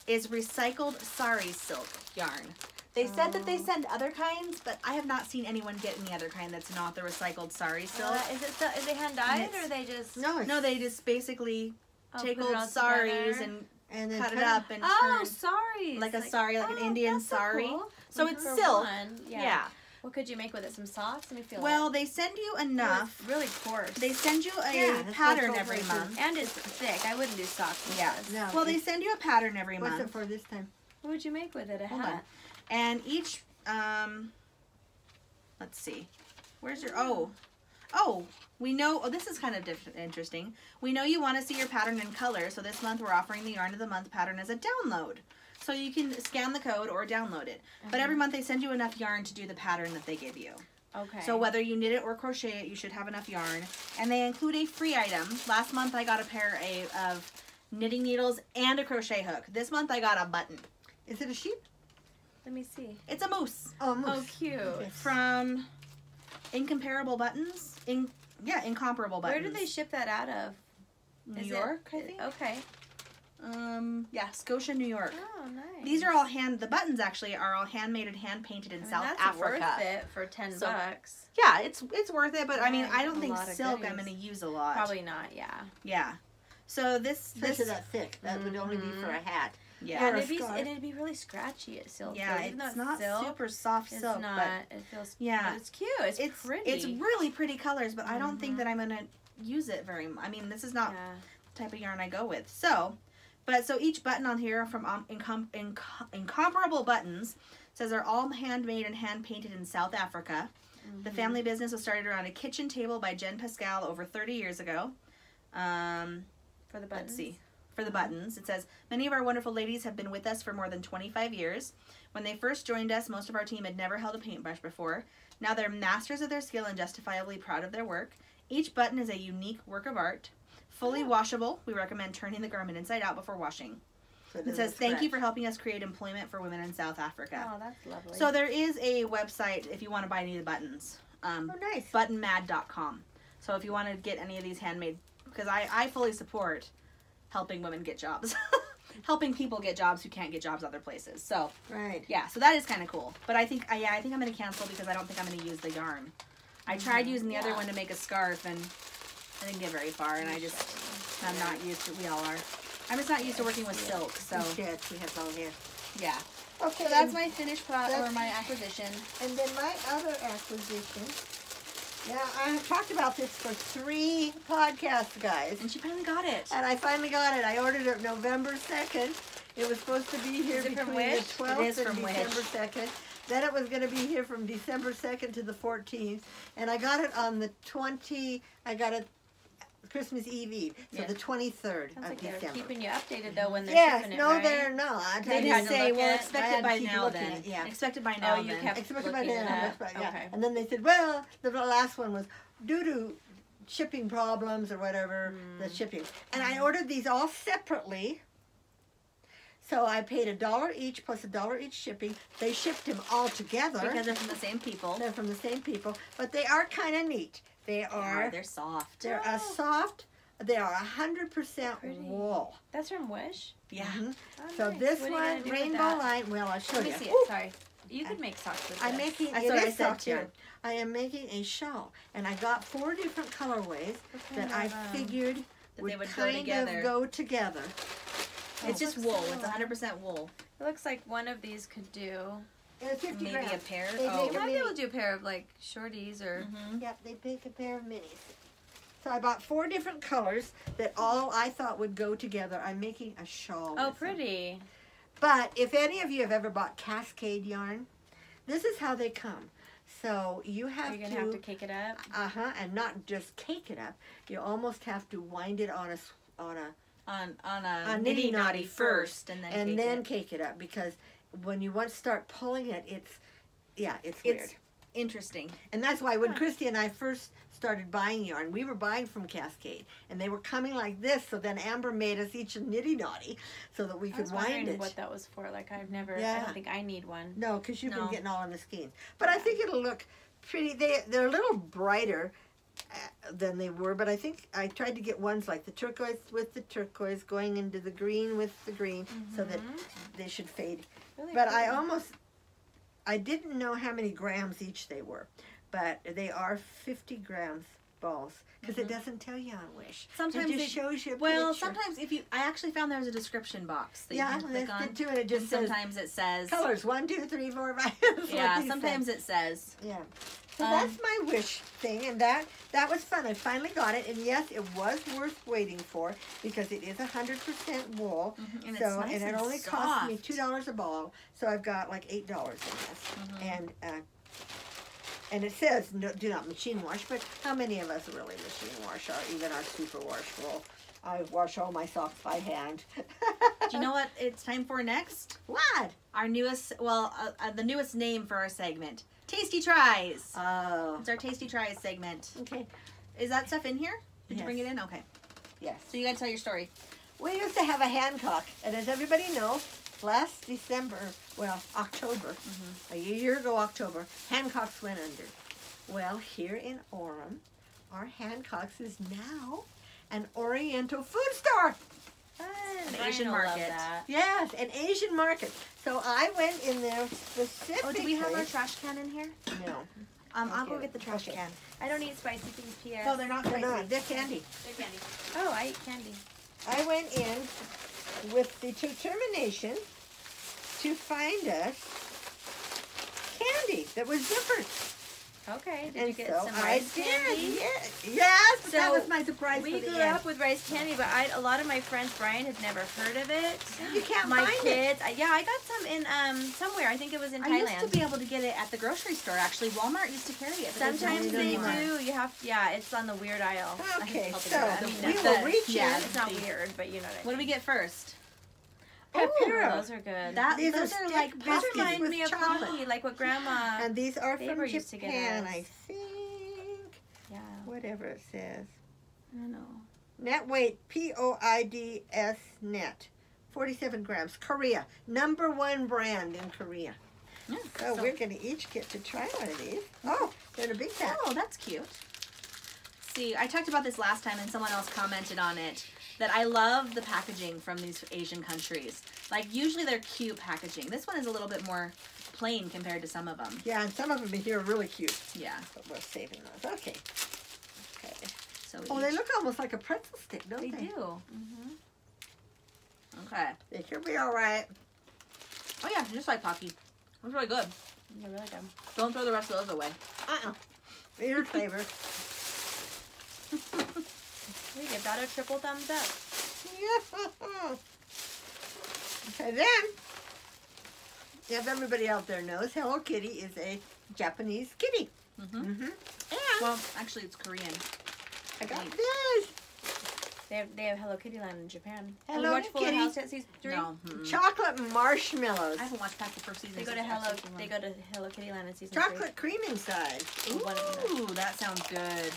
is recycled sari silk yarn. They said that they send other kinds, but I have not seen anyone get any other kind that's not the recycled sari silk. Is it hand dyed or they just? No, They just basically take put it old all saris together? and then cut it turn- up and Oh, turn sorry. like a sari, like an Indian that's so sari. cool. So it's For silk. one, Yeah. What could you make with it? Some socks? Let me feel Well, they send you it. enough. It's really coarse. They send you a Yeah, that's pattern what every goes with month. and it's thick. I wouldn't do socks with Yeah. this. No, Well, they it's- send you a pattern every What's it month, for this time? What would you make with it? A Hold hat? on. and each let's see, where's your we know. Oh, this is kind of interesting. We know you want to see your pattern in color, so this month we're offering the Yarn of the Month pattern as a download. So you can scan the code or download it. But every month they send you enough yarn to do the pattern that they give you. Okay. So whether you knit it or crochet it, you should have enough yarn. And they include a free item. Last month I got a pair of knitting needles and a crochet hook. This month I got a button. Is it a sheep? Let me see. It's a moose. Oh, moose. Oh, cute. From Incomparable Buttons. Incomparable Buttons. Where do they ship that out of? New Is York, I think. Okay. Yeah, Scotia, New York. Oh, nice. These are all the buttons actually are all handmade and hand painted in South that's Africa. worth it for $10. Yeah, it's worth it, but I mean, Yeah, I don't a think lot of silk I'm goodies. going to use a lot. Probably not. Yeah. Yeah. So this Especially that thick. That would only be for a hat. yeah. Or And a it'd be, scarf. and it'd be really scratchy at silk. Yeah, though. Even though it's not silk, super soft it's silk, not. but It feels. yeah. But it's cute. It's pretty. It's really pretty colors, but I don't think that I'm gonna use it very much. I mean, this is not Yeah. the type of yarn I go with. So each button on here from Incomparable Buttons says they're all handmade and hand painted in South Africa. The family business was started around a kitchen table by Jen Pascal over 30 years ago. For the buttons. Let's see. For the buttons, it says, many of our wonderful ladies have been with us for more than 25 years. When they first joined us, most of our team had never held a paintbrush before. Now they're masters of their skill and justifiably proud of their work. Each button is a unique work of art. Fully washable. We recommend turning the garment inside out before washing. So It says, thank you for helping us create employment for women in South Africa. Oh, that's lovely. So there is a website if you want to buy any of the buttons. Oh, nice. Buttonmad.com. So if you want to get any of these handmade, because I fully support helping women get jobs. Helping people get jobs who can't get jobs other places. So Right. yeah, so that is kind of cool. But I think I'm going to cancel because I don't think I'm going to use the yarn. I tried using the other one to make a scarf and I didn't get very far, and I'm not used to. We all are. I'm just not used to working with silk. So Yes, we have all here. yeah. Okay. So that's my finished product or my acquisition. And then my other acquisition. Yeah, I have talked about this for 3 podcasts, guys. And she finally got it. And I finally got it. I ordered it November 2nd. It was supposed to be here Is it from between the Wish? 12th It is and from Wish. December 2nd. Then it was going to be here from December 2nd to the 14th. And I got it on the I got it Christmas Eve. So Yeah. the 23rd Sounds of like they're December. keeping you updated though when they're Yes, shipping it, no, right? they're not. They You did had to say, look well, at- expect I it had by to keep now looking, then. yeah. Expect it by now you then. kept Expected by looking then, it up. yeah. Okay. And then they said, well, the last one was due to shipping problems or whatever, the shipping. And I ordered these all separately. So I paid $1 each plus $1 each shipping. They shipped them all together. Because they're from the same people. They're from the same people, but they are kind of neat. They are. They're soft. They're a soft They are 100% Pretty. wool. That's from Wish. Yeah. Mhm. Oh, So nice. this What are you one, gonna do with rainbow that? line. Well, I'll show Let you. me see it. Ooh, Sorry. You could make socks with this. I'm making. That's It what I is said soft too. yarn. I am making a shawl, and I got 4 different colorways What that kind I of, figured That would they would go kind together. of go together. It's Oh, just looks wool. so It's 100% wool. It looks like one of these could do. And it's 50 Maybe a grams. pair. They Oh. make You a might be mini. able to do a pair of like shorties or. Mhm. Yep, they make a pair of minis. So I bought 4 different colors that all I thought would go together. I'm making a shawl. Oh, with them. pretty. But if any of you have ever bought Cascade yarn, this is how they come. So you Are have you gonna have to cake it up? and not just cake it up. You almost have to wind it on a On A a nitty nitty knotty knotty first, and then cake cake it up, because when you once start pulling it, it's It's weird. interesting. And that's why when Huh. Christy and I first started buying yarn, we were buying from Cascade, and they were coming like this. So then Amber made us each a nitty knotty so that we I could was wind wondering it. what that was for. Like I've never. I Yeah. don't think I need one. No, because you've No. been getting all in the skeins. But I think it'll look pretty. They're a little brighter than they were, but I think I tried to get ones like the turquoise with the turquoise going into the green with the green, so that Mhm. they should fade. Really But pretty. I didn't know how many grams each they were, but they are 50 grams balls, because it doesn't tell you on Wish. Sometimes it they just shows you a Well, picture. sometimes I actually found there's a description box that Yeah, you can click that's on. it too, and it And just says sometimes it says colors 1, 2, 3, 4, 5. Yeah, sometimes it says. Yeah. So Um, that's my Wish thing, and that was fun. I finally got it, and yes, it was worth waiting for, because it is 100% wool. And it's So nice and it and only cost me soft. $2 a ball, so I've got like $8 in this. Mhm. And it says do not machine wash, but how many of us really machine wash even our super wash wool? I wash all my socks by hand. Do you know what it's time for next? What? Our newest, the newest name for our segment, Tasty Tries. Oh, It's our Tasty Tries segment. okay. Is that stuff in here? Did you bring it Yes. in? Okay. Yes. So you gotta tell your story. We used to have a Hancock, and as everybody knows, last December, well, October, a year ago October, Hancock's went under. Well, here in Orem, our Hancock's is now an Oriental food store. An Brian Asian will love market. that. Yes, an Asian market. So I went in there specifically. Oh, do we have our trash can in here? No. I'll go Okay. get the trash Okay. can. I don't eat spicy things, P.S. No, they're not They're spicy. not. They're candy. They're candy. Oh, I eat candy. I went in with the determination to find us candy that was different. Okay. Did And you get so some I rice did. candy? Yes, but that So, was my surprise We for the grew end. up with rice candy, but a lot of my friends, Brian had never heard of it. You can't My find it. kids, yeah, I got some in somewhere. I think it was in I Thailand. used to be able to get it at the grocery store. Actually, Walmart used to carry it. but they Sometimes don't they anymore. do. You have, yeah, it's on the weird aisle. Okay, help it so out. I mean, we that's will the- reach yeah, in. It's not weird, but you know what I mean. What do we get first? Pepero. Those are good. These Those are are stick like Those biscuits remind with me of chocolate. Pocky, like what Grandma. And these are from Faber used to get Japan, us. I think. Yeah, Whatever it says. I don't know. Net weight, POIDS net. 47 grams. Korea. #1 brand in Korea. Yeah, So we're going to each get to try one of these. Oh, they're in a big pack. Oh, that's cute. See, I talked about this last time and someone else commented on it, that I love the packaging from these Asian countries. Like, usually they're cute packaging. This one is a little bit more plain compared to some of them. Yeah, and some of them here are really cute. Yeah. But we're saving those. Okay. Okay. So Oh, they look almost like a pretzel stick, don't They they? do. Mm-hmm. Okay. They should be all right. Oh yeah, just like Pocky. That's really good. They're really good. Don't throw the rest of those away. Weird flavor. We give that a triple thumbs up. Okay, then, if everybody out there knows, Hello Kitty is a Japanese kitty. Mm-hmm. Mm-hmm. And Well, actually, it's Korean. I got wait. this. They have Hello Kitty Land in Japan. Hello you watch Fuller Kitty. House at season 3? No. mm-mm. Chocolate marshmallows. I haven't watched past the first season. They go to since Hello. episode They one. go to Hello Kitty Land in season 3. Chocolate cream inside. Ooh, one of them. Ooh, that sounds good.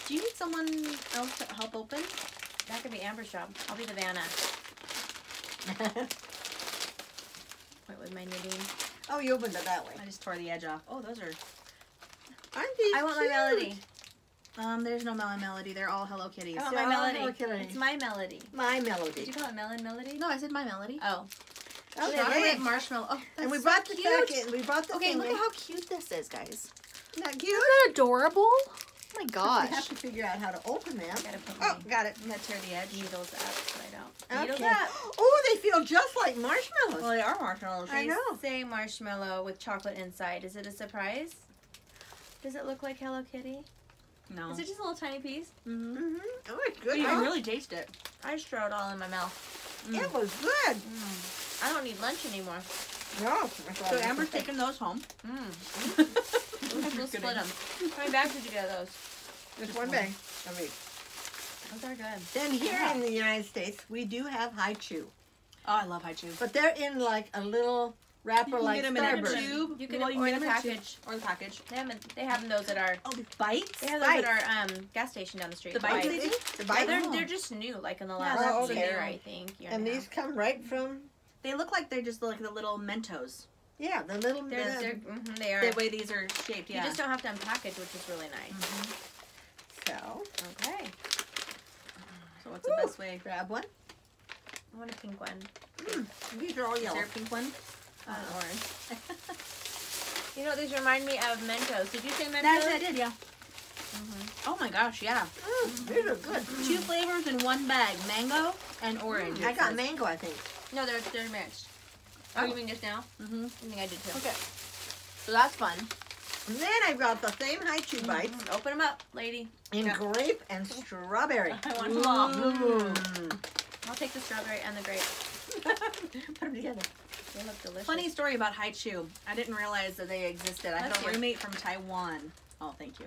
Do you need someone else to help open? That could be Amber's job. I'll be the Vanna. Wait, with my knitting. Oh, you opened it that way. I just tore the edge off. Oh, those are. Aren't these I want my cute? Melody. There's no Melody. They're all Hello Kitties. I want So, my melody. Hello Kitty. It's my melody. My Did Melody. you call it Melody? No, I said My Melody. Oh. Okay. Chocolate marshmallow. Oh, that's And we so brought the cute. second. We brought the Okay, thing. look at how cute this is, guys. Isn't that cute? Isn't that adorable? Oh my We gosh. have to figure out how to open them. I gotta put Oh, my got it. I'm gonna tear the edge. needles out so I don't. Needles Okay. out. Oh, they feel just like marshmallows. Well, they are marshmallows. I They know. say marshmallow with chocolate inside. Is it a surprise? Does it look like Hello Kitty? No. Is it just a little tiny piece? Mm-hmm. Mm-hmm. Oh, it's You good. can huh? really taste it. I just throw it all in my mouth. It was good. I don't need lunch anymore. No. So Amber's taking those home. We'll split them. How many bags did you get of those? Just one bag. I mean, Those are good. then here in the United States, we do have High Chew. Oh, I love High Chew. But they're in like a little wrapper like get them in a Starburst. tube. You can Well, or get the them in a tube. package. Or the package. They have those at our. Oh, the bites? They have those at our gas station down the street. The bites Bites. they do? The Yeah, bites? they're just new, like in the Yeah, last that's year, okay. I think. Year And a these half. come right from, They look like they're just like the little Mentos. yeah, the little, They are. The way these are shaped, yeah. You just don't have to unpackage, which is really nice. so, Okay. So what's the best way? grab one. I want a pink one. These are all Is yellow. there a pink one? Orange. You know, these remind me of Mentos. Did you say Mentos? That's I did, yeah. Oh my gosh, yeah. These are good. 2 flavors in one bag, mango and orange. I got mango, I think. No, they're mixed. Oh, you mean just now? Mm-hmm. I think I did too. Okay. So that's fun. And then I've got the same High Chew bites Open them up, lady. in Yeah. grape and strawberry. I want them all. Mm. I'll take the strawberry and the grape. Put them together. They look delicious. Funny story about High Chew. I didn't realize that they existed. I had Bless a you. roommate from Taiwan. Oh, thank you.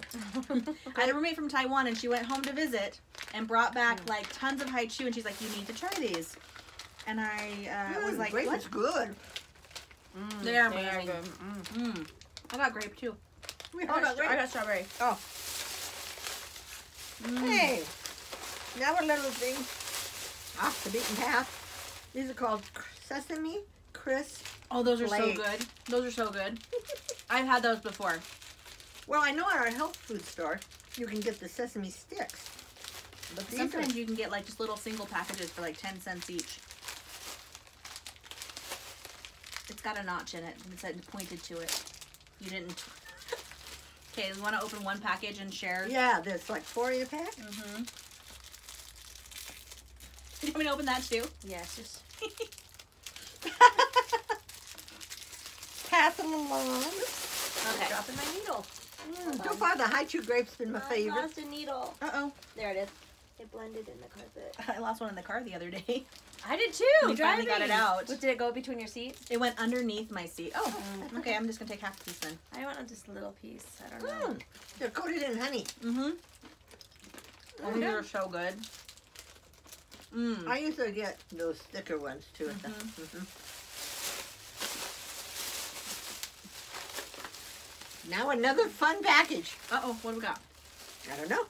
I had a roommate from Taiwan, and she went home to visit and brought back like tons of High Chew, and she's like, "You need to try these." And I was like, grape "What?" is good. They're They are amazing. good. Mm. I got grape too. We I got got grape. strawberry. Oh, hey. Now a little thing off the beaten path. These are called Sesame Crisp. Oh, those are so Flakes. good. Those are so good. I've had those before. Well, I know at our health food store, you can get the sesame sticks. But these Sometimes you can get like just little single packages for like 10 cents each. It's got a notch in it. It said pointed to it. You didn't. Okay, you want to open one package and share? yeah, there's like 4 in a pack. Mm-hmm. You want me to open that too? Yes, just Pass them along. okay. Dropping my needle. So far, the High Chew grape's been my I favorite. lost a needle. Uh-oh. There it is. It blended in the carpet. I lost one in the car the other day. I did too. We finally got driving. it out. What, did it go between your seats? It went underneath my seat. Oh, okay. I'm just going to take half a piece then. I want just a little piece. I don't know. Mm, they're coated in honey. Mm-hmm. Oh, these are so good. Mm. I usually get those thicker ones too. Now another fun package. Uh-oh. What do we got? I don't know.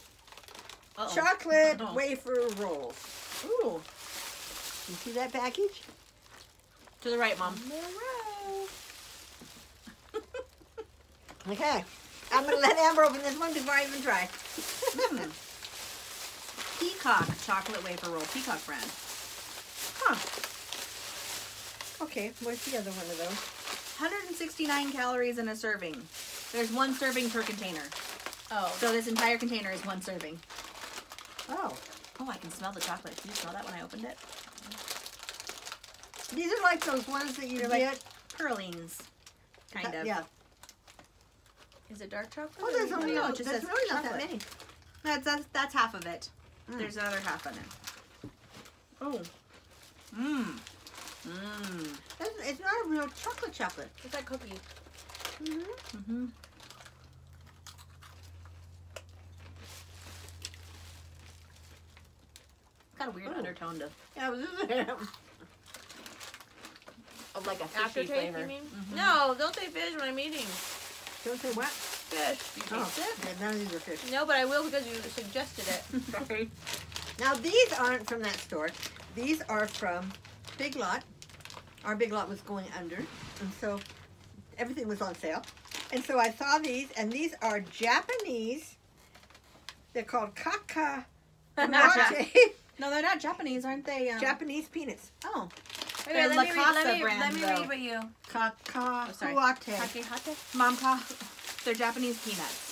Uh-oh. Chocolate Uh-oh. wafer rolls. Ooh. You see that package? To the right, Mom. Okay. I'm going to let Amber open this one before I even try. Peacock chocolate wafer roll. Peacock brand. Huh. Okay, where's the other one of those? 169 calories in a serving. There's 1 serving per container. Oh. So this entire container is 1 serving. Oh. Oh, I can smell the chocolate. Can you smell that when I opened it? These are like those ones that you They're get. like Pearlings. Kind of. Yeah. Is it dark chocolate? Oh, there's or- only no, it just there's says really not that chocolate. many. That's half of it. Mm. There's another half in it. Oh. Mmm. Mmm. It's not a real chocolate. It's like cookie. Mm-hmm. Mm-hmm. Got a weird Oh. undertone to Yeah, of like a fishy Aftertaste, flavor. you mean? Mhm. No, don't say fish when I'm eating. don't say what? Fish. You Oh, taste it? yeah, none of these are fish. No, but I will because you suggested it. Sorry. Now these aren't from that store. These are from Big Lot. Our Big Lot was going under, and so everything was on sale. And so I saw these, and these are Japanese They're called kaka. No, they're not Japanese, aren't they? Japanese peanuts. Oh. Okay, They're let me Lakasa brand, let me though. read what you. Kakahuate. Kakehate? Momka, they're Japanese peanuts.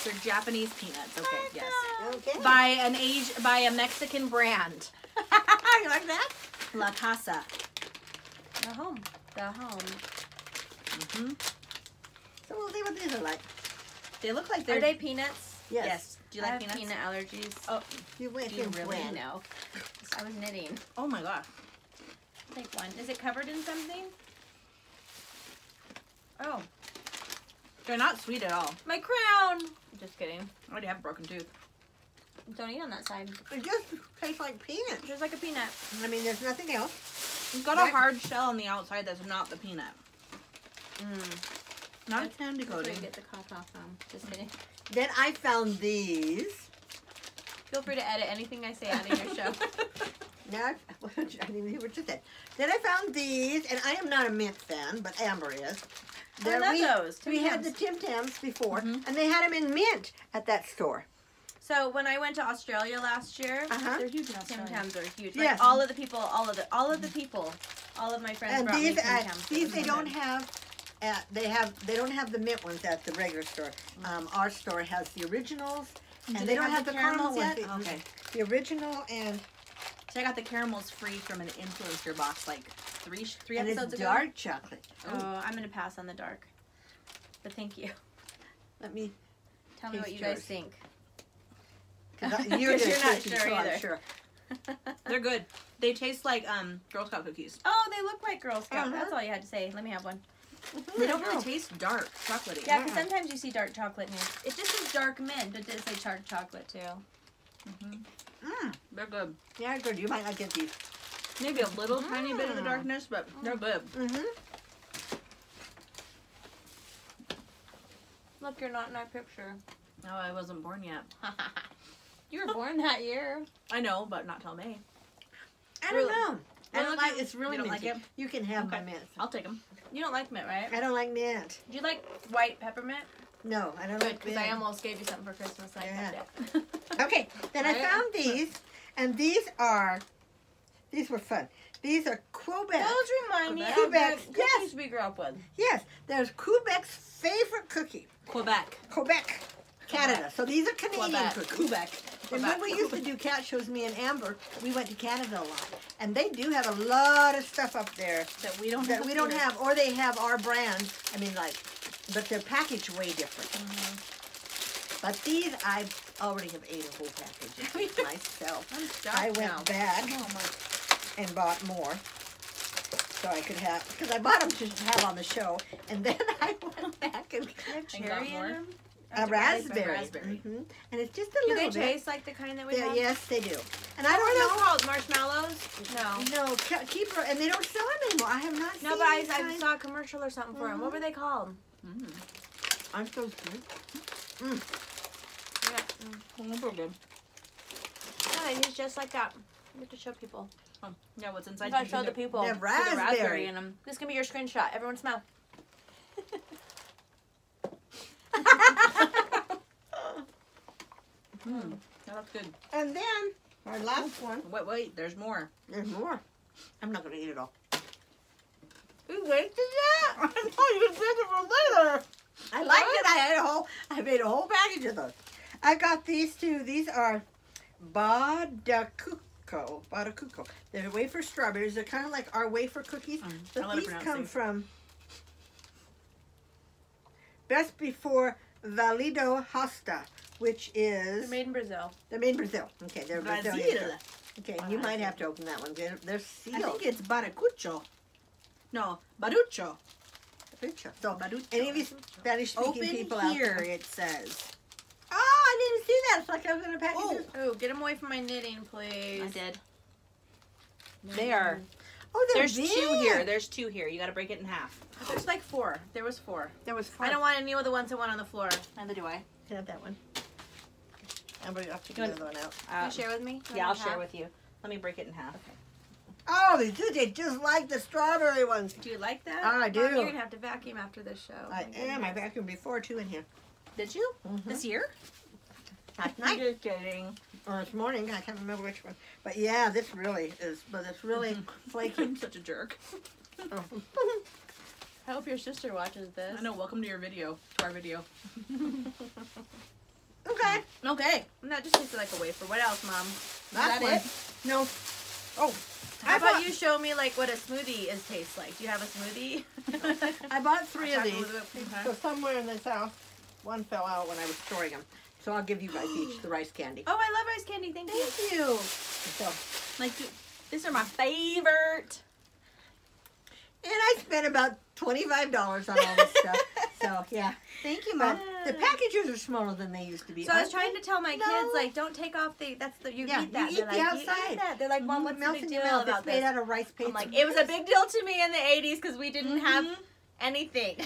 They're Japanese peanuts. Okay, yes. Okay. By a Mexican brand. You like that? La Casa. The home. Mm-hmm. So we'll see what these are like. They look like they're... Are they peanuts? Yes. Do you I like have peanuts? peanut allergies. Oh, You went Do you in really when? know? I was knitting. oh my gosh. Take one. Is it covered in something? Oh, They're not sweet at all. my crown! Just kidding. I already have a broken tooth. Don't eat on that side. It just tastes like peanuts. Just like a peanut. I mean, there's nothing else. It's got Right. a hard shell on the outside that's not the peanut. Not a candy That's where coating. you get the caca from. Just kidding. Then I found these. Feel free to edit anything I say out of your show. Now, I didn't even hear what you said. Then I found these, and I am not a mint fan, but Amber is. I love those. Tim We had Tams. the Tim Tams before, Mhm. and they had them in mint at that store. So when I went to Australia last year, Uh-huh. They're huge in Tim Australia. Tams are huge. Yes. Like all of the people, all of my friends And brought these, me Tim Tams. these they don't have. They don't have the mint ones at the regular store. Our store has the originals, and Do they they don't have have the the caramel caramels ones. yet? Okay. The original and So I got the caramels free from an influencer box like three and episodes it's ago. dark chocolate. Oh, I'm gonna pass on the dark. But thank you. Let me. Tell me what Taste you guys yours. think. Because you're, 'Cause you're just not tasting, sure so I'm either. sure. They're good. They taste like Girl Scout cookies. Oh, they look like Girl Scout. Uh-huh. That's all you had to say. Let me have one. They don't really taste dark chocolatey. Yeah, because sometimes you see dark chocolate in here. It just says dark mint, but it does say dark chocolate too. They're good. Yeah, good. You might not get these. Maybe a little tiny bit of the darkness, but they're good. Mm-hmm. Look, you're not in our picture. No, I wasn't born yet. You were born that year. I know, but not till May. I don't Really? know. I Really? don't like. It's really You don't like minty. it? You can have my Okay. mint. I'll take them. You don't like mint, right? I don't like mint. Do you like white peppermint? No, I don't Good, like because mint. I almost gave you something for Christmas and I Yeah. kept it. Okay, then I Right? found these, and these were fun. These are Quebec. Those remind me of Quebec. the Yes. cookies we grew up with. Yes, there's Quebec's favorite cookie. Quebec. Quebec, Canada. So these are Canadian Quebec. cookies. Quebec. And when we used to do cat shows, me and Amber, we went to Canada a lot. And they do have a lot of stuff up there That we don't that have. we don't here. have, or they have our brands. I mean, like, but they're packaged way different. But these, I already have ate a whole package of these myself. I'm stuffed I went now. back Oh my. and bought more. So I could have, because I bought them to have on the show. And then I went back and They have And got cherry in more? them? a raspberry. raspberry. Mhm. And it's just a Do little they bit. taste like the kind that we Yeah, have? yes, they do. And I What are don't those know. called? Marshmallows? No. No, keeper, and they don't sell them anymore. I have not seen No, but I these I kinds. saw a commercial or something for them. What were they called? I'm so good. Yeah. They're good. No, they taste just like that. You have to show people. Oh, yeah, what's I inside? gotta show the people. They're with the raspberry. raspberry in them. This can be your screenshot. Everyone smell. That looks good. And then our last one. Wait, there's more. There's more. I'm not gonna eat it all. You wasted that? I know you can save it for later. I liked it. I made a whole package of those. I got these two. These are Badacuco. They're wafer strawberries. They're kind of like our wafer cookies. I But love these pronouncing. come from Best Before Valido Hosta, which is They're made in Brazil. they're made in Brazil. Okay, they're Brazil. Brazilian. Okay, you might have to open that one. They're I sealed. think it's baracucho. No, barucho. So, Barucho. any of these Spanish-speaking Open people here, out there? it says. Oh, I didn't see that. It's like I was in a package. Oh. Oh, get them away from my knitting, please. I did. They are. Oh, they're There's big. 2 here. There's 2 here. You got to break it in half. There's like 4. There was 4. There was four. I don't want any of the ones that went on the floor. Neither do I. Can I have that one? I'm going to have to You get want- the other one out. Can you share with me? Yeah, I'll share with you. Let me break it in half. Oh, they do. They just like the strawberry ones. Do you like that? I do. Mom, you're gonna have to vacuum after this show. I am. I vacuumed before too in here. Did you? Mhm. This year? last night. Just kidding. Or this morning, I can't remember which one. But yeah, this really is, but it's really flaky. I'm such a jerk. Oh. I hope your sister watches this. I know. Welcome to your video. To our video. Okay. Okay. That just tasted like a wafer. What else, Mom? That's that it? No. Oh, How I about bought- you show me like what a smoothie is tastes like? Do you have a smoothie? I bought 3 of Chocolate these. with whipped cream. So somewhere in this house, one fell out when I was storing them. So I'll give you guys each the rice candy. Oh, I love rice candy. Thank you. Thank you. So, Like, these are my favorite. and I spent about $25 on all this stuff. So yeah, Thank you, but Mom. the packages are smaller than they used to be. So I was aren't trying they? to tell my No. kids like, don't take off the. That's the you Yeah, eat that. you They're eat the like, outside. You eat that. They're like, Mom, what's the Melts big in your deal mouth. about It's made this? out of rice paper. I'm like, it was a big deal to me in the '80s because we didn't have anything.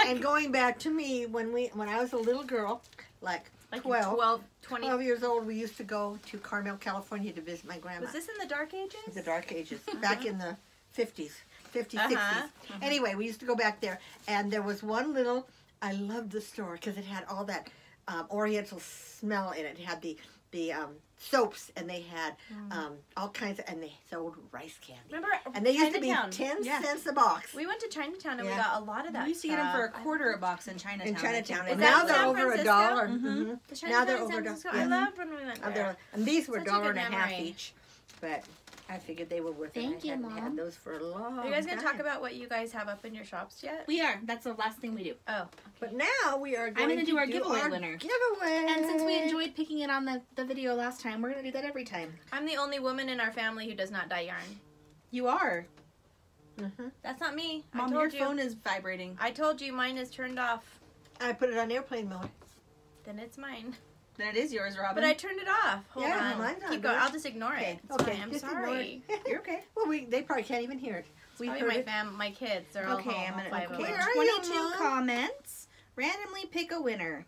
and going back to me when I was a little girl, like 12 20. years old, we used to go to Carmel, California to visit my grandma. Was this in the Dark Ages? The Dark Ages, back in the 50s, 50s, Uh-huh. 60s. Anyway, we used to go back there, and there was one little, I loved the store because it had all that oriental smell in it. It had the soaps, and they had all kinds of, and they sold rice candy. Remember? And they used to be Chinatown? 10 Yeah. cents a box. We went to Chinatown and we Yeah. got a lot of that. We used to get them for a quarter a box in Chinatown. In Chinatown, Is and that now in they're San over Francisco? $1. Mhm. Mhm. The Now Chinatown they're in over San $1. Francisco. Yeah. I loved when we went Now there. they're- and these were Such a $1 good and a half memory. each, but I figured they were worth Thank it. I you, hadn't Mom. had those for a long Are you guys gonna time. talk about what you guys have up in your shops yet? We are. That's the last thing we do. Oh, But now we are going gonna to do our giveaway winner. Giveaway. And since we enjoyed picking it on the video last time, we're going to do that every time. I'm the only woman in our family who does not dye yarn. You are. That's not me. Mom, I your told you. phone is vibrating. I told you mine is turned off. I put it on airplane mode. Then it's mine. Then it is yours, Robin. But I turned it off. Hold Yeah, on. mine's on Keep going. good. I'll just ignore it. It's Okay, fine. I'm just ignore sorry. it. You're okay. Well, they probably can't even hear it. We Probably heard my it. my kids are all Okay, home. I'm all going five to of okay, them. Where are you, 22 Mom? comments. Randomly pick a winner.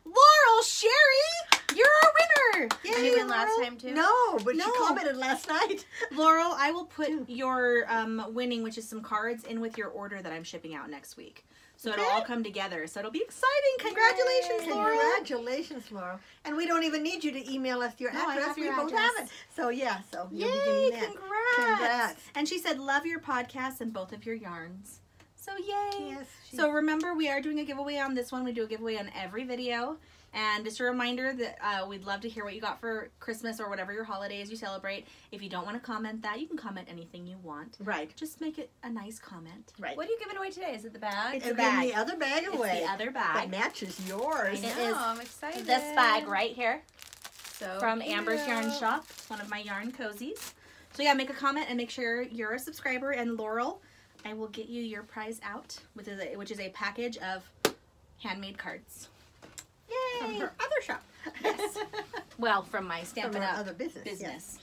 Laurel Sherry, you're our winner. Did you win last time too? No, but No. she commented last night. Laurel, I will put your winning, which is some cards, in with your order that I'm shipping out next week. So it'll Okay. all come together. So it'll be exciting. Congratulations, Yay. Laurel. Congratulations, Laurel. And we don't even need you to email us your No, I address. have We your both address. have it. So yeah, so you'll be Yay, getting that. congrats. Congrats. And she said, love your podcast and both of your yarns. So yay. Yes. So remember, we are doing a giveaway on this one. We do a giveaway on every video. And just a reminder that we'd love to hear what you got for Christmas or whatever your holidays you celebrate. If you don't want to comment that, you can comment anything you want. right. Just make it a nice comment. Right. What are you giving away today? Is it the bag? It's and a bag. then the other bag It's away the other that bag. matches yours. It I is know, I'm excited. This bag right here So from Amber's Yarn cute. Shop. It's one of my yarn cozies. So yeah, make a comment and make sure you're a subscriber. And Laurel, I will get you your prize out, which is a package of handmade cards. From Yay! her other shop. Yes. Well, from my Stampin' From her Up! other business. business.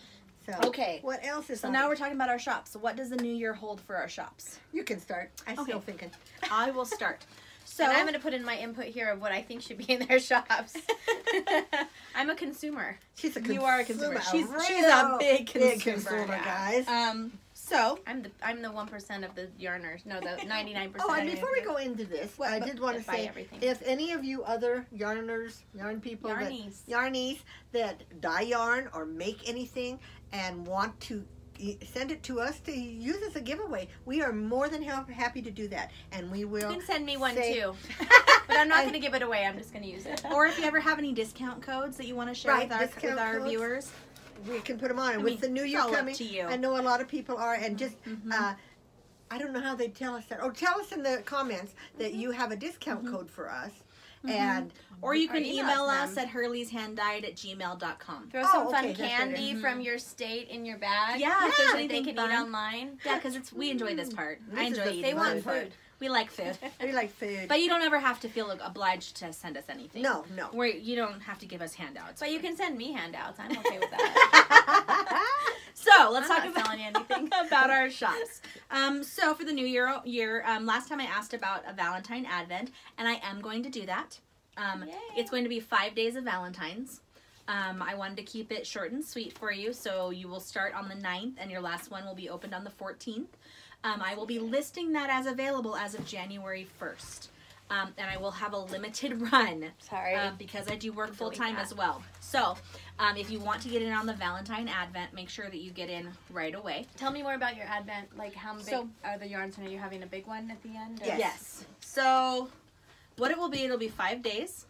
Yes. So Okay. what else is So on now it? we're talking about our shops. So what does the new year hold for our shops? You can start. I'm Okay. still thinking. I will start. So And I'm going to put in my input here of what I think should be in their shops. I'm a consumer. She's a You are a consumer. She's real a big consumer, yeah. guys. So I'm the 1% of the yarners. No, the 99%. Oh, and before we go into this, I did want to buy say, everything. if any of you other yarners, yarn people, Yarnies. yarnies that dye yarn or make anything and want to send it to us to use as a giveaway, we are more than happy to do that, and we will. You can send me one say- too. But I'm not going to give it away. I'm just going to use it. or if you ever have any discount codes that you want to share Right, with discount our codes. viewers. We can put them on, and I with mean, the new it's year all up coming, to you. I know a lot of people are, and just Mhm. I don't know how they tell us that. Oh, tell us in the comments that Mm-hmm. you have a discount code for us, and Or you Or can email email us us them. at hurleyshanddyed@gmail.com. Throw Oh, some okay, fun that's right. candy Mhm. from your state in your bag. Yeah, if there's so that they anything can fun. eat online. Yeah, because we enjoy this part. This I is enjoy the eating. They want this fun part. food. We like food. we like food. But you don't ever have to feel obliged to send us anything. no. You don't have to give us handouts. But you can send me handouts. I'm okay with that. So let's I'm talk not about selling you anything. about our shops. So for the new year, last time I asked about a Valentine Advent, and I am going to do that. Yay. It's going to be 5 days of Valentine's. I wanted to keep it short and sweet for you, so you will start on the 9th, and your last one will be opened on the 14th. I will be listing that as available as of January 1st. and I will have a limited run. Sorry. Because I do work full-time as well. So, if you want to get in on the Valentine Advent, make sure that you get in right away. Tell me more about your Advent. Like, how big are the yarns, and are you having a big one at the end? Or? Yes. So, what it will be, it'll be 5 days.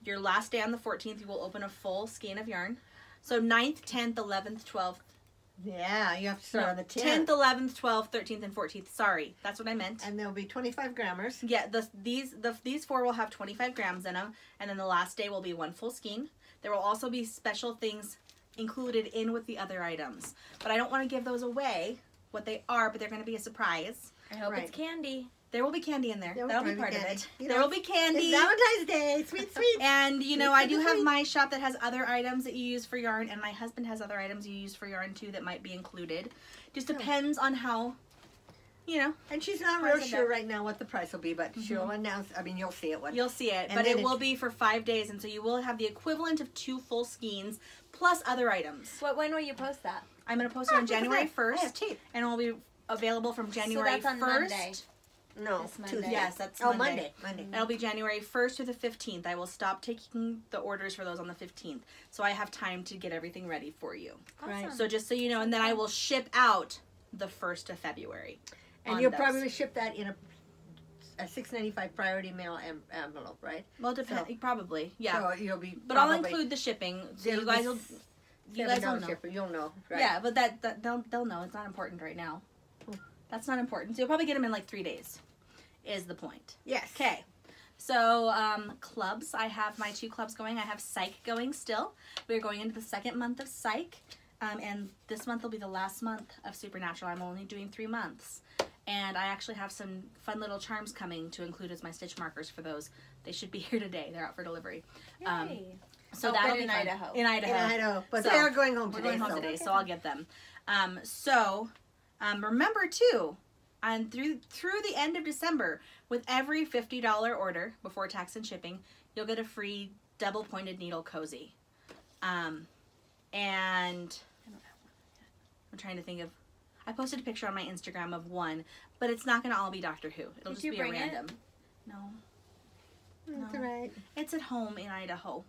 Your last day on the 14th, you will open a full skein of yarn. So 9th, 10th, 11th, 12th. Yeah, you have to start on the 10th. 10th, 11th, 12th, 13th, and 14th. Sorry, that's what I meant. And there'll be 25 grammars. Yeah, these 4 will have 25 grams in them, and then the last day will be 1 full skein. There will also be special things included in with the other items. But I don't want to give those away, what they are, but they're going to be a surprise. I hope it's candy. There will be candy in there. That'll be part of it. There will be candy. It's Valentine's Day. Sweet, sweet. And, you know, I do have my shop that has other items that you use for yarn, and my husband has other items you use for yarn, too, that might be included. Just depends on how, you know. And she's not real sure right now what the price will be, but she'll announce. I mean, you'll see it. You'll see it. But it will be for 5 days, and so you will have the equivalent of 2 full skeins plus other items. When will you post that? I'm going to post it on January 1st, and it will be available from January 1st. So that's on Monday. No, Tuesday. Yes, that's Monday. It'll be January 1st to the 15th. I will stop taking the orders for those on the 15th. So I have time to get everything ready for you. Awesome. Right. So just so you know, and then I will ship out the 1st of February. And you'll probably ship that in a $6.95 priority mail envelope, right? Well, depends. Probably, yeah. So you'll be. But I'll include the shipping. So you guys will. You guys will know. You'll know. Right? Yeah, but that they'll know. It's not important right now. That's not important. So you'll probably get them in like 3 days, is the point. Yes. Okay. So, clubs. I have my 2 clubs going. I have Psych going still. We're going into the 2nd month of Psych. And this month will be the last month of Supernatural. I'm only doing 3 months. And I actually have some fun little charms coming to include as my stitch markers for those. They should be here today. They're out for delivery. Yay. So that'll be in fun. Idaho. In Idaho. But they are going home today. We're going home today, so I'll get them. Remember too, and through the end of December, with every $50 order before tax and shipping, you'll get a free double pointed needle cozy. And I'm trying to think of. I posted a picture on my Instagram of one, but it's not going to all be Doctor Who. It'll just be a random. No. That's all right. It's at home in Idaho.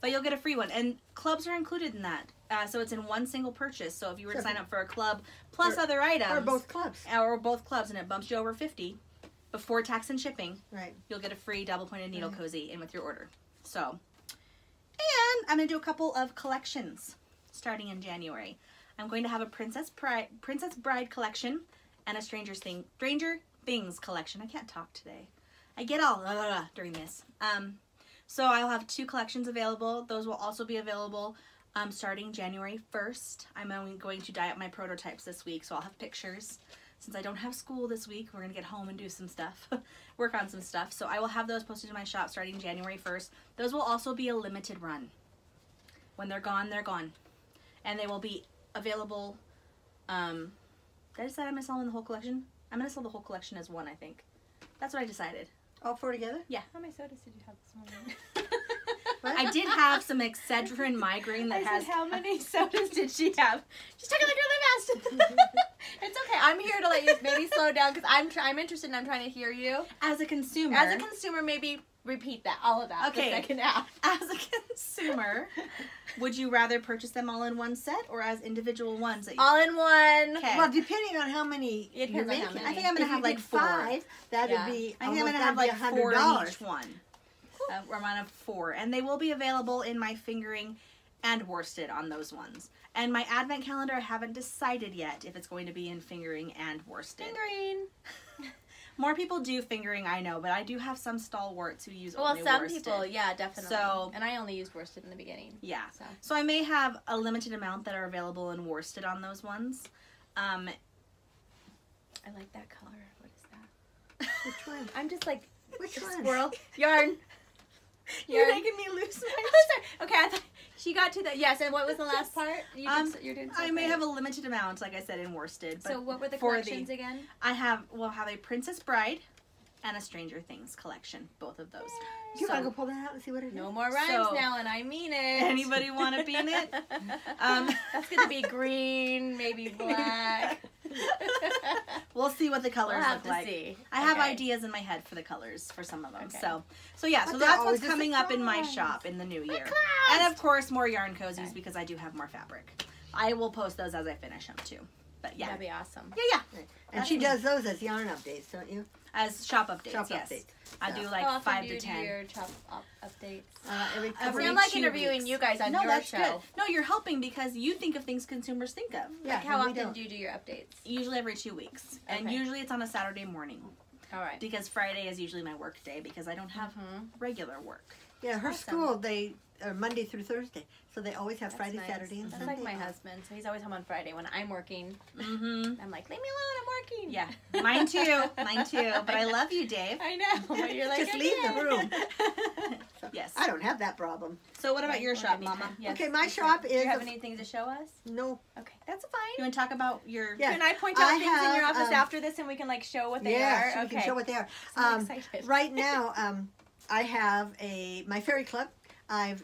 But you'll get a free one. And clubs are included in that. So it's in one single purchase. So if you were to sign up for a club plus other items. Or both clubs. Or both clubs, and it bumps you over 50 before tax and shipping. Right. You'll get a free double pointed needle cozy in with your order. So, and I'm going to do a couple of collections starting in January. I'm going to have a Princess Bride collection and a Stranger Things collection. I can't talk today. I get all during this. So I'll have 2 collections available. Those will also be available starting January 1st. I'm only going to dye up my prototypes this week, so I'll have pictures. Since I don't have school this week, we're going to get home and do some stuff, work on some stuff. So I will have those posted in my shop starting January 1st. Those will also be a limited run. When they're gone, they're gone. And they will be available. Did I decide I'm going to sell them the whole collection? I'm going to sell the whole collection as one, I think. That's what I decided. All 4 together? Yeah. How many sodas did you have this morning? I did have some Excedrin migraine that has. How many sodas did she have? She's talking like really fast. It's okay. I'm here to let you maybe slow down because I'm interested and I'm trying to hear you. As a consumer. Maybe repeat all of that. Okay. The second half. As a consumer, would you rather purchase them all in one set or as individual ones? That you... All in one. Okay. Well, depending on how many you're making. I think I'm going to have like 4. 5, that'd be I think I'm going to have like 4 in each one. Amount of 4. And they will be available in my fingering and worsted on those ones. And my advent calendar, I haven't decided yet if it's going to be in fingering and worsted. Fingering. More people do fingering, I know, but I do have some stalwarts who use only some worsted. people, yeah, definitely. So, and I only used worsted in the beginning. Yeah. So I may have a limited amount that are available in worsted on those ones. I like that color. What is that? Which one? I'm just like, Which one? Squirrel. Yarn. You're making me lose my... Okay, I thought she got to that. Yes, and what was the last part? You're doing so I may have a limited amount, like I said, in worsted. But so what were the collections again? We'll have a Princess Bride and a Stranger Things collection, both of those. You want to go pull that out and see what it is? No more rhymes now, and I mean it. Anybody want to be in it? That's going to be green, maybe black. We'll see what the colors We'll have look to like. see. I have Okay. ideas in my head for the colors for some of them. Okay. So yeah, so But that's they're what's always a coming up in my surprise. shop in the new year. clouds! And of course, more yarn cozies Okay. because I do have more fabric. I will post those as I finish them too. But yeah. That'd be awesome. Yeah. And she does those as yarn updates, don't you? As shop updates, Shop yes. updates. I do So- like How often 5 do to you do 10. your chop updates? Every couple Every See, I'm weeks. like 2 interviewing weeks. you guys on No, your that's show. good. No, you're helping because you think of things consumers think of. Yeah, Like how and we often don't. do you do your updates? Usually every 2 weeks. And Okay. usually it's on a Saturday morning. All right. Because Friday is usually my work day because I don't have Mhm. regular work. Yeah, her Awesome. school, they are Monday through Thursday. So they always have That's Friday, nice. Saturday, and That's Sunday. like my off. husband, so he's always home on Friday when I'm working. Mm-hmm. I'm like, leave me alone, I'm working. Yeah. Mine too. Mine too. But I love you, Dave. I know, but you're like, Just I leave the can't. room. Yes. I don't have that problem. So what about your Well, shop, anytime. Mama? Yes, Okay, my yes, shop Do is you have a- anything to show us? No. Okay, that's fine. You want to talk about your... Yeah. Can I point out I things in your have, office after this and we can like show what they Yeah, are? so we Okay. can show what they are. So I'm excited. Right now, I have my fairy club. I'm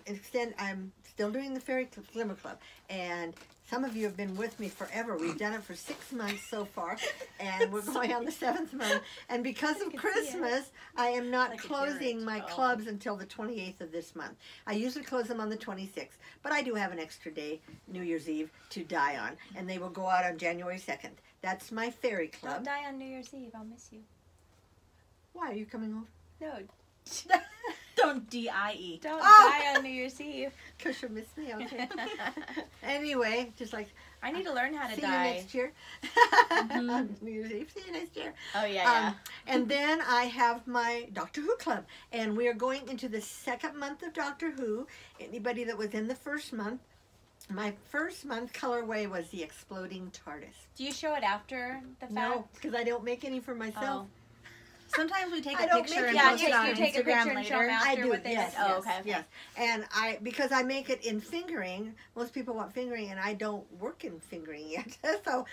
still doing the fairy glimmer club, and some of you have been with me forever. We've done it for 6 months so far, and we're going on the 7th month. And because of can see it. Christmas, I am not Like a closing carrot. my Oh. clubs until the 28th of this month. I usually close them on the 26th, but I do have an extra day, New Year's Eve, to die on, and they will go out on January 2nd. That's my fairy Don't club. die on New Year's Eve. I'll miss you. Why are you coming over? No, Don't D-I-E. don't Oh. die on New Year's Eve. Because you'll miss me, okay. Anyway, just like, I need to learn how to see you die. next year. Mhm. New Year's Eve, see you next year. Oh yeah, And then I have my Doctor Who club, and we are going into the 2nd month of Doctor Who. Anybody that was in the 1st month, my 1st month colorway was the Exploding TARDIS. Do you show it after the fact? No, because I don't make any for myself. Oh. Sometimes we take I a don't picture make and it. post Yeah, it on you take a Instagram picture and show later. them I after do, what they yes, did. Oh, yes, okay. yes. And because I make it in fingering, most people want fingering, and I don't work in fingering yet. So,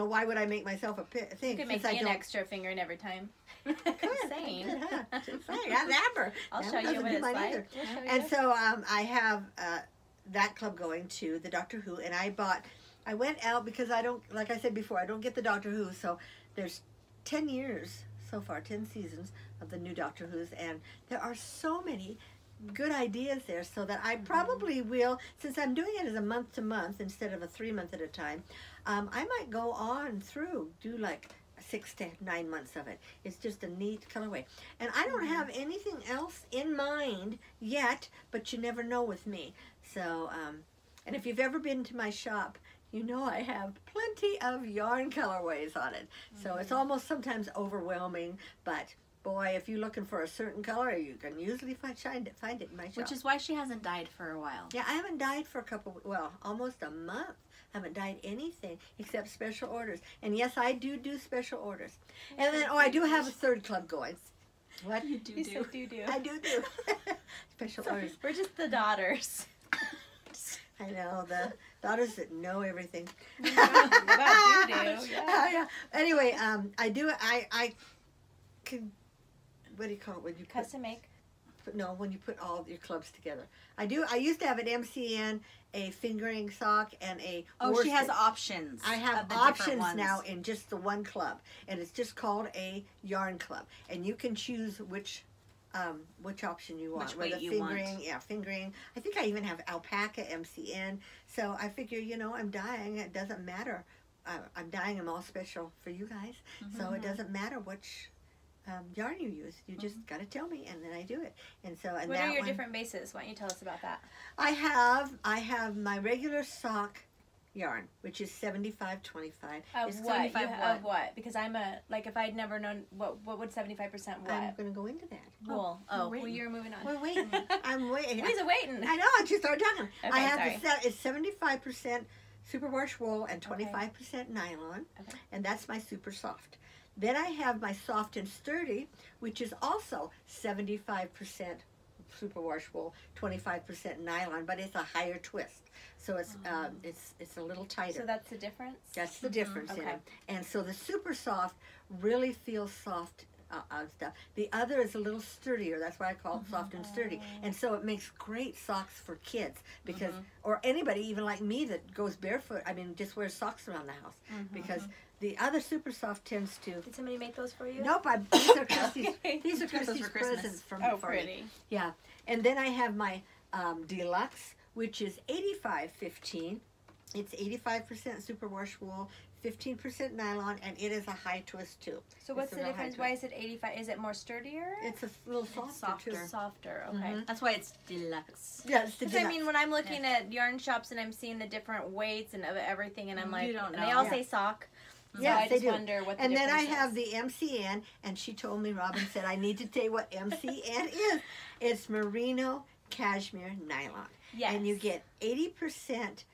why would I make myself a thing? You could make since me I an don't extra fingering every time. Good, Saying. good, huh? Just saying. That's Amber. I'll Amber show you doesn't what do it's mine like. either. We'll show you. And so I have that club going to the Doctor Who, and I went out because I don't, like I said before, I don't get the Doctor Who, so there's 10 years so far, 10 seasons of the new Doctor Who's, and there are so many good ideas there, so that I probably will, since I'm doing it as a month to month instead of a 3 month at a time, I might go on through, do like 6 to 9 months of it. It's just a neat colorway. And I don't have anything else in mind yet, but you never know with me. So, and if you've ever been to my shop, you know I have plenty of yarn colorways on it. So it's almost sometimes overwhelming, but boy, if you're looking for a certain color, you can usually find it in my shop. Which is why she hasn't dyed for a while. Yeah, I haven't dyed for almost a month. I haven't dyed anything except special orders. And yes, I do special orders. And then, I do have a 3rd club going. What? You do You said do. I do. Special orders. We're just the daughters. I know, the daughters that know everything. About you do, yeah. Yeah. Anyway, I can, what do you call it when you Custom make. when you put all your clubs together. I used to have an MCN, a fingering sock, and a Oh, she has worsted. options. I of have the different options ones. now in just the one club, and it's just called a yarn club, and you can choose which option you want. Which whether weight you want. fingering. I think I even have alpaca MCN. So I figure, I'm dyeing. It doesn't matter. I'm dyeing them all special for you guys, so it doesn't matter which yarn you use. You just got to tell me, and then I do it. And so, and What that are your one, different bases? Why don't you tell us about that? I have my regular sock yarn, which is 75-25. Of Is what? 75 Of what? Because I'm if I'd never known, what would 75% I'm what? going to go into that. Wool. we're Oh, well, waiting. you're moving on. We're waiting. I'm waiting. Who's waiting? I know. I just started talking. Okay, I have sorry. it's 75% superwash wool and 25% nylon, Okay. and that's my super soft. Then I have my soft and sturdy, which is also 75% superwash wool, 25% nylon, but it's a higher twist. So it's a little tighter. So that's the difference? That's the difference in Okay. it. And so the super soft really feels soft stuff. The other is a little sturdier. That's why I call it soft and sturdy. And so it makes great socks for kids because, or anybody even like me that goes barefoot. I mean, just wears socks around the house because the other super soft tends to. Did somebody make those for you? Nope, these are Christy's presents for me. Pretty. Yeah, and then I have my deluxe, which is 85/15. It's 85% superwash wool, 15% nylon, and it is a high twist too. So what's the difference? Why is it 85? Is it more sturdier? It's a little softer too. Softer, okay. That's why it's deluxe. Yeah, it's the Because deluxe. I mean, when I'm looking at yarn shops and I'm seeing the different weights and of everything, and I'm like, You don't and they know. all say sock. So Yes, I just they do. wonder what the And then I difference have is. the MCN, and she told me, Robin said, I need to tell you what MCN is. It's merino cashmere nylon. Yes. And you get 80%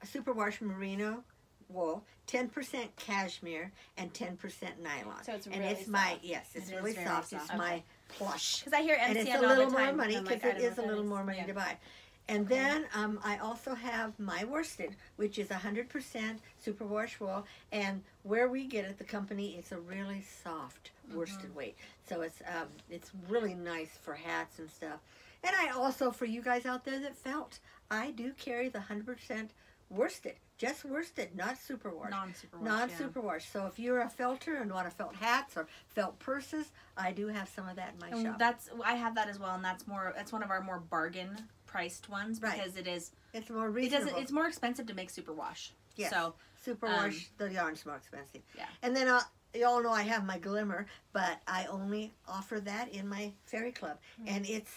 superwash merino wool, 10% cashmere, and 10% nylon. So it's and really it's my soft. yes, it's It is really very soft. soft. It's Okay. my plush. Because I hear MCN And it's a all little the more time. money I'm because like, I it don't is know a what little that more is. money Yeah. to buy. And then I also have my worsted, which is 100% superwash wool. And where we get it, the company, it's a really soft worsted weight. So it's really nice for hats and stuff. And I also, for you guys out there that felt, I do carry the 100% worsted. Just worsted, not superwash. Non-superwash. Non-superwash. So if you're a felter and want to felt hats or felt purses, I do have some of that in my shop. I have that as well, and that's one of our more bargain priced ones because it's more reasonable. it's more expensive to make superwash. Yes. So superwash, the yarn's more expensive. Yeah. And then you all know I have my glimmer, but I only offer that in my fairy club, and it's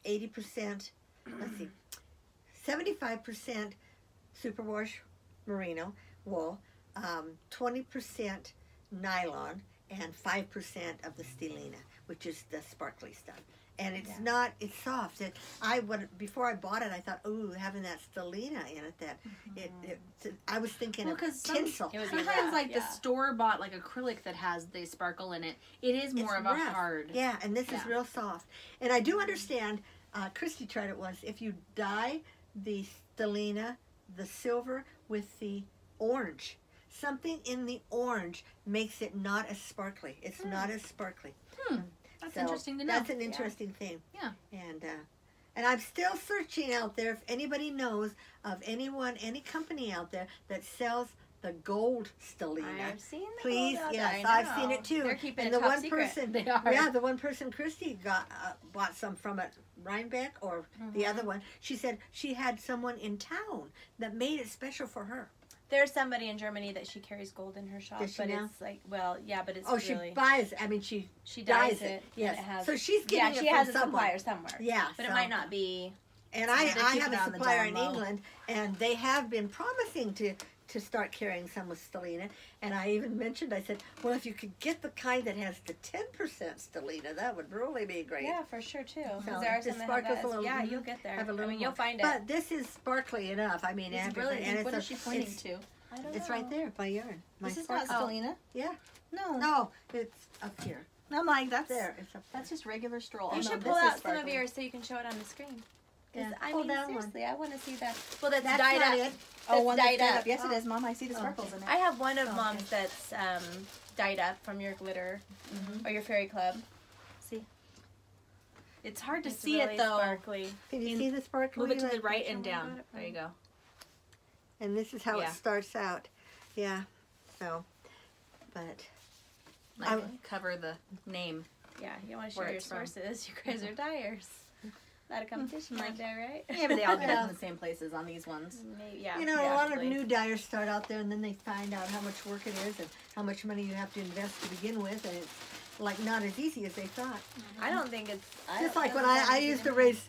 80%. Let's see, 75% superwash merino wool, 20% nylon, and 5% of the stellina, which is the sparkly stuff. And it's not, it's soft. Before I bought it, I thought, ooh, having that stellina in it, I was thinking of tinsel. Sometimes the store-bought acrylic that has the sparkle in it, it is more of a hard. Yeah, and this is real soft. And I do understand, Christy tried it once, if you dye the stellina, the silver, with the orange, something in the orange makes it not as sparkly. It's not as sparkly. That's interesting to know. That's an interesting thing. Yeah. And I'm still searching out there if anybody knows of anyone, any company out there that sells the gold stellina. I've seen the Please, gold out yes, there. I I've seen know. it too. They're keeping and it the top one secret. person, They are. yeah, the one person Christy bought some from at Rhinebeck or the other one. She said she had someone in town that made it special for her. There's somebody in Germany that she carries gold in her shop, Does she but now? it's like, well, yeah, but it's she really. buys. I mean, she dyes it. Yes. And it has, So she's getting it she from has a someone. supplier somewhere. Yeah. But so. it might not be. And So I they keep have it a on the supplier in down low. England, and they have been promising to start carrying some with stellina. And I even mentioned, I said, well, if you could get the kind that has the 10% stellina, that would really be great. Yeah, for sure too. So Because there are it some that sparkles have a that. little, Yeah, you'll get there. have a little you'll more. find it. But this is sparkly enough. I mean, It's everything. brilliant. And What it's is she pointing to? I don't It's know. right there by yarn. My This is not sparkle. stellina. Yeah. No. No, it's up here. I'm like, that's There. It's up there. That's just regular stroll. You Oh, no, should this pull is out some of sparkly. yours so you can show it on the screen. 'Cause, Yeah, I pull mean, down one. seriously, I want to see that. Well, that's, That's dyed not up. it. Oh, one that's dyed dyed up. up. Yes, it is, Mom. I see the sparkles in it. I have one of Oh, Mom's okay. that's dyed up from your glitter or your fairy club. See? It's hard to It's see really it though. Sparkly. Can you In- see the sparkle? Move it to the Like- right and Someone down. got it from There you go. And this is how Yeah. it starts out. Yeah. So, but Like, cover the name. Yeah, you want to Where share your it's from. sources. You guys are dyers. Not a competition like that, right? Yeah, but they all get it Yeah. in the same places on these ones. Maybe, yeah. you know, yeah, a lot of probably. new dyers start out there, and then they find out how much work it is and how much money you have to invest to begin with, and it's like not as easy as they thought. I don't think it's Just like when I used to raise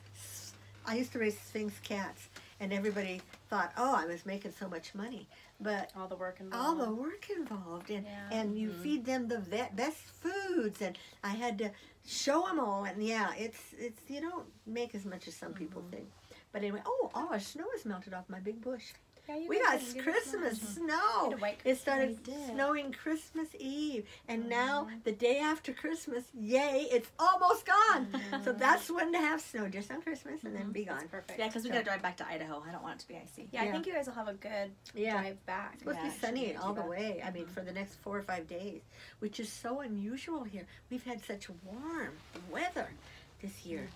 Sphinx cats, and everybody thought, oh, I was making so much money, but all the work involved. all the work involved, and Yeah. and you feed them the best foods, and I had to show them all, and yeah, it's you don't make as much as some people think. But anyway, oh, all our snow is melted off my big bush. Yeah, you We guys got didn't get Christmas snow. snow. We had a white It started Christmas. We did. snowing Christmas Eve, and now Mhm. the day after Christmas, yay, it's almost gone. So Mhm. that's when to have snow, just on Christmas, and then Mhm. be That's gone. perfect. Yeah, because we So- gotta drive back to Idaho. I don't want it to be icy. Yeah, I Yeah. think you guys will have a good Yeah. drive back. It's supposed Yeah, to it be shouldn't sunny be all too the bad. way. I mean, for the next 4 or 5 days, which is so unusual here. We've had such warm weather this year.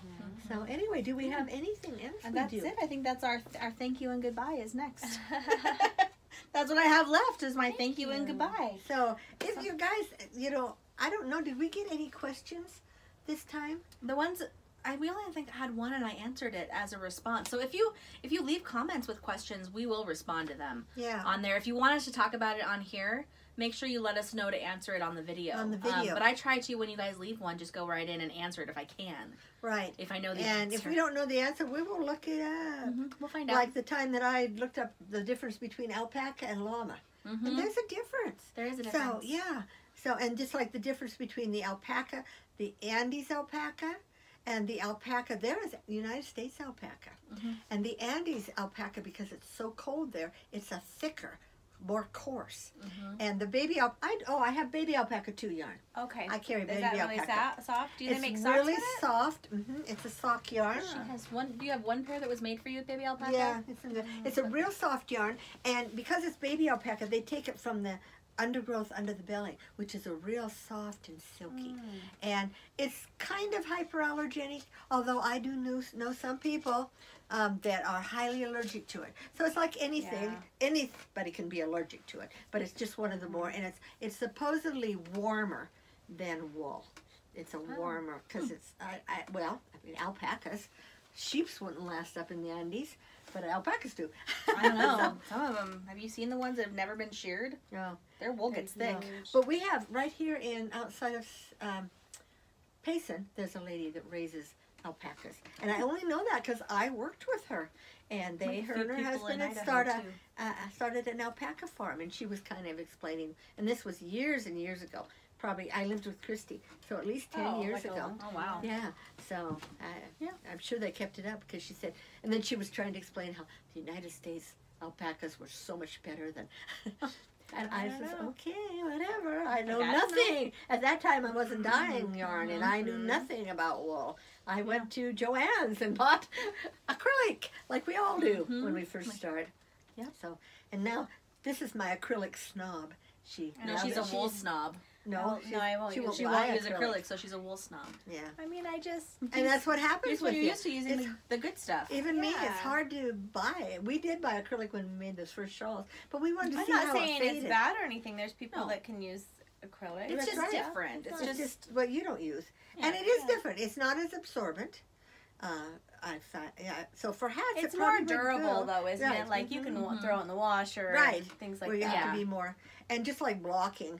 So anyway, do we have anything else And we that's do? it. I think that's our thank you and goodbye is next. That's what I have left is my thank you and you. goodbye. So if you guys, I don't know, did we get any questions this time? The ones we only think had one and I answered it as a response. So if you leave comments with questions, we will respond to them Yeah. on there. If you want us to talk about it on here, make sure you let us know to answer it on the video. On the video. But I try to, when you guys leave one, just go right in and answer it if I can. Right. If I know the And answer. if we don't know the answer, we will look it up. We'll find out. Like the time that I looked up the difference between alpaca and llama. Mhm. And there's a difference. There is a difference. So, yeah. So, and just like the difference between the alpaca, the Andes alpaca, and the alpaca, there is United States alpaca. Mhm. And the Andes alpaca, because it's so cold there, it's a thicker, more coarse. Mhm. And the baby I have baby alpaca too yarn. Okay. I carry Is baby that really alpaca. soft? Do they It's make socks really with it? soft. It's a sock yarn. She has one. Do you have one pair that was made for you with baby alpaca? Yeah, it's a real soft yarn, and because it's baby alpaca, they take it from the undergrowth under the belly, which is a real soft and silky. And it's kind of hyperallergenic, although I do know some people that are highly allergic to it. So it's like anything, anybody can be allergic to it, but it's just one of the more, and it's supposedly warmer than wool. It's a warmer, because it's, alpacas, sheeps wouldn't last up in the Andes, but alpacas do. I don't know. Some of them. Have you seen the ones that have never been sheared? No. Their wool gets thick. But we have right here outside of Payson, there's a lady that raises alpacas, and I only know that because I worked with her, and her and her husband had started an alpaca farm, and she was kind of explaining, and this was years and years ago. Probably I lived with Christy, so at least 10 years ago. Oh wow. Yeah, so I'm sure they kept it up because she said, and then she was trying to explain how the United States alpacas were so much better than. And I said, okay, whatever. I know nothing. At that time, I wasn't dyeing yarn, and I knew nothing about wool. I went to Joann's and bought acrylic, like we all do when we first start. Yeah. So, and now this is my acrylic snob. No, she's a wool snob. No, I won't. she won't She buy won't use acrylic. acrylic, so she's a wool snob. Yeah. I mean, I just. And that's what happens Here's with what you're you. used to using the good stuff. Even me, it's Yeah. hard to buy. We did buy acrylic when we made those first shawls, but we wanted to I'm see not how saying it faded. it's bad or anything. There's people No. that can use acrylic. It's That's just right. different. It's It's just just what you don't use, Yeah. and it is different. It's not as absorbent. I thought, so for hats, It's it more probably would durable go. though, isn't Right. it? Like you can Mhm. throw it in the washer, Right. and things like Where you that. have to be more, and just like blocking.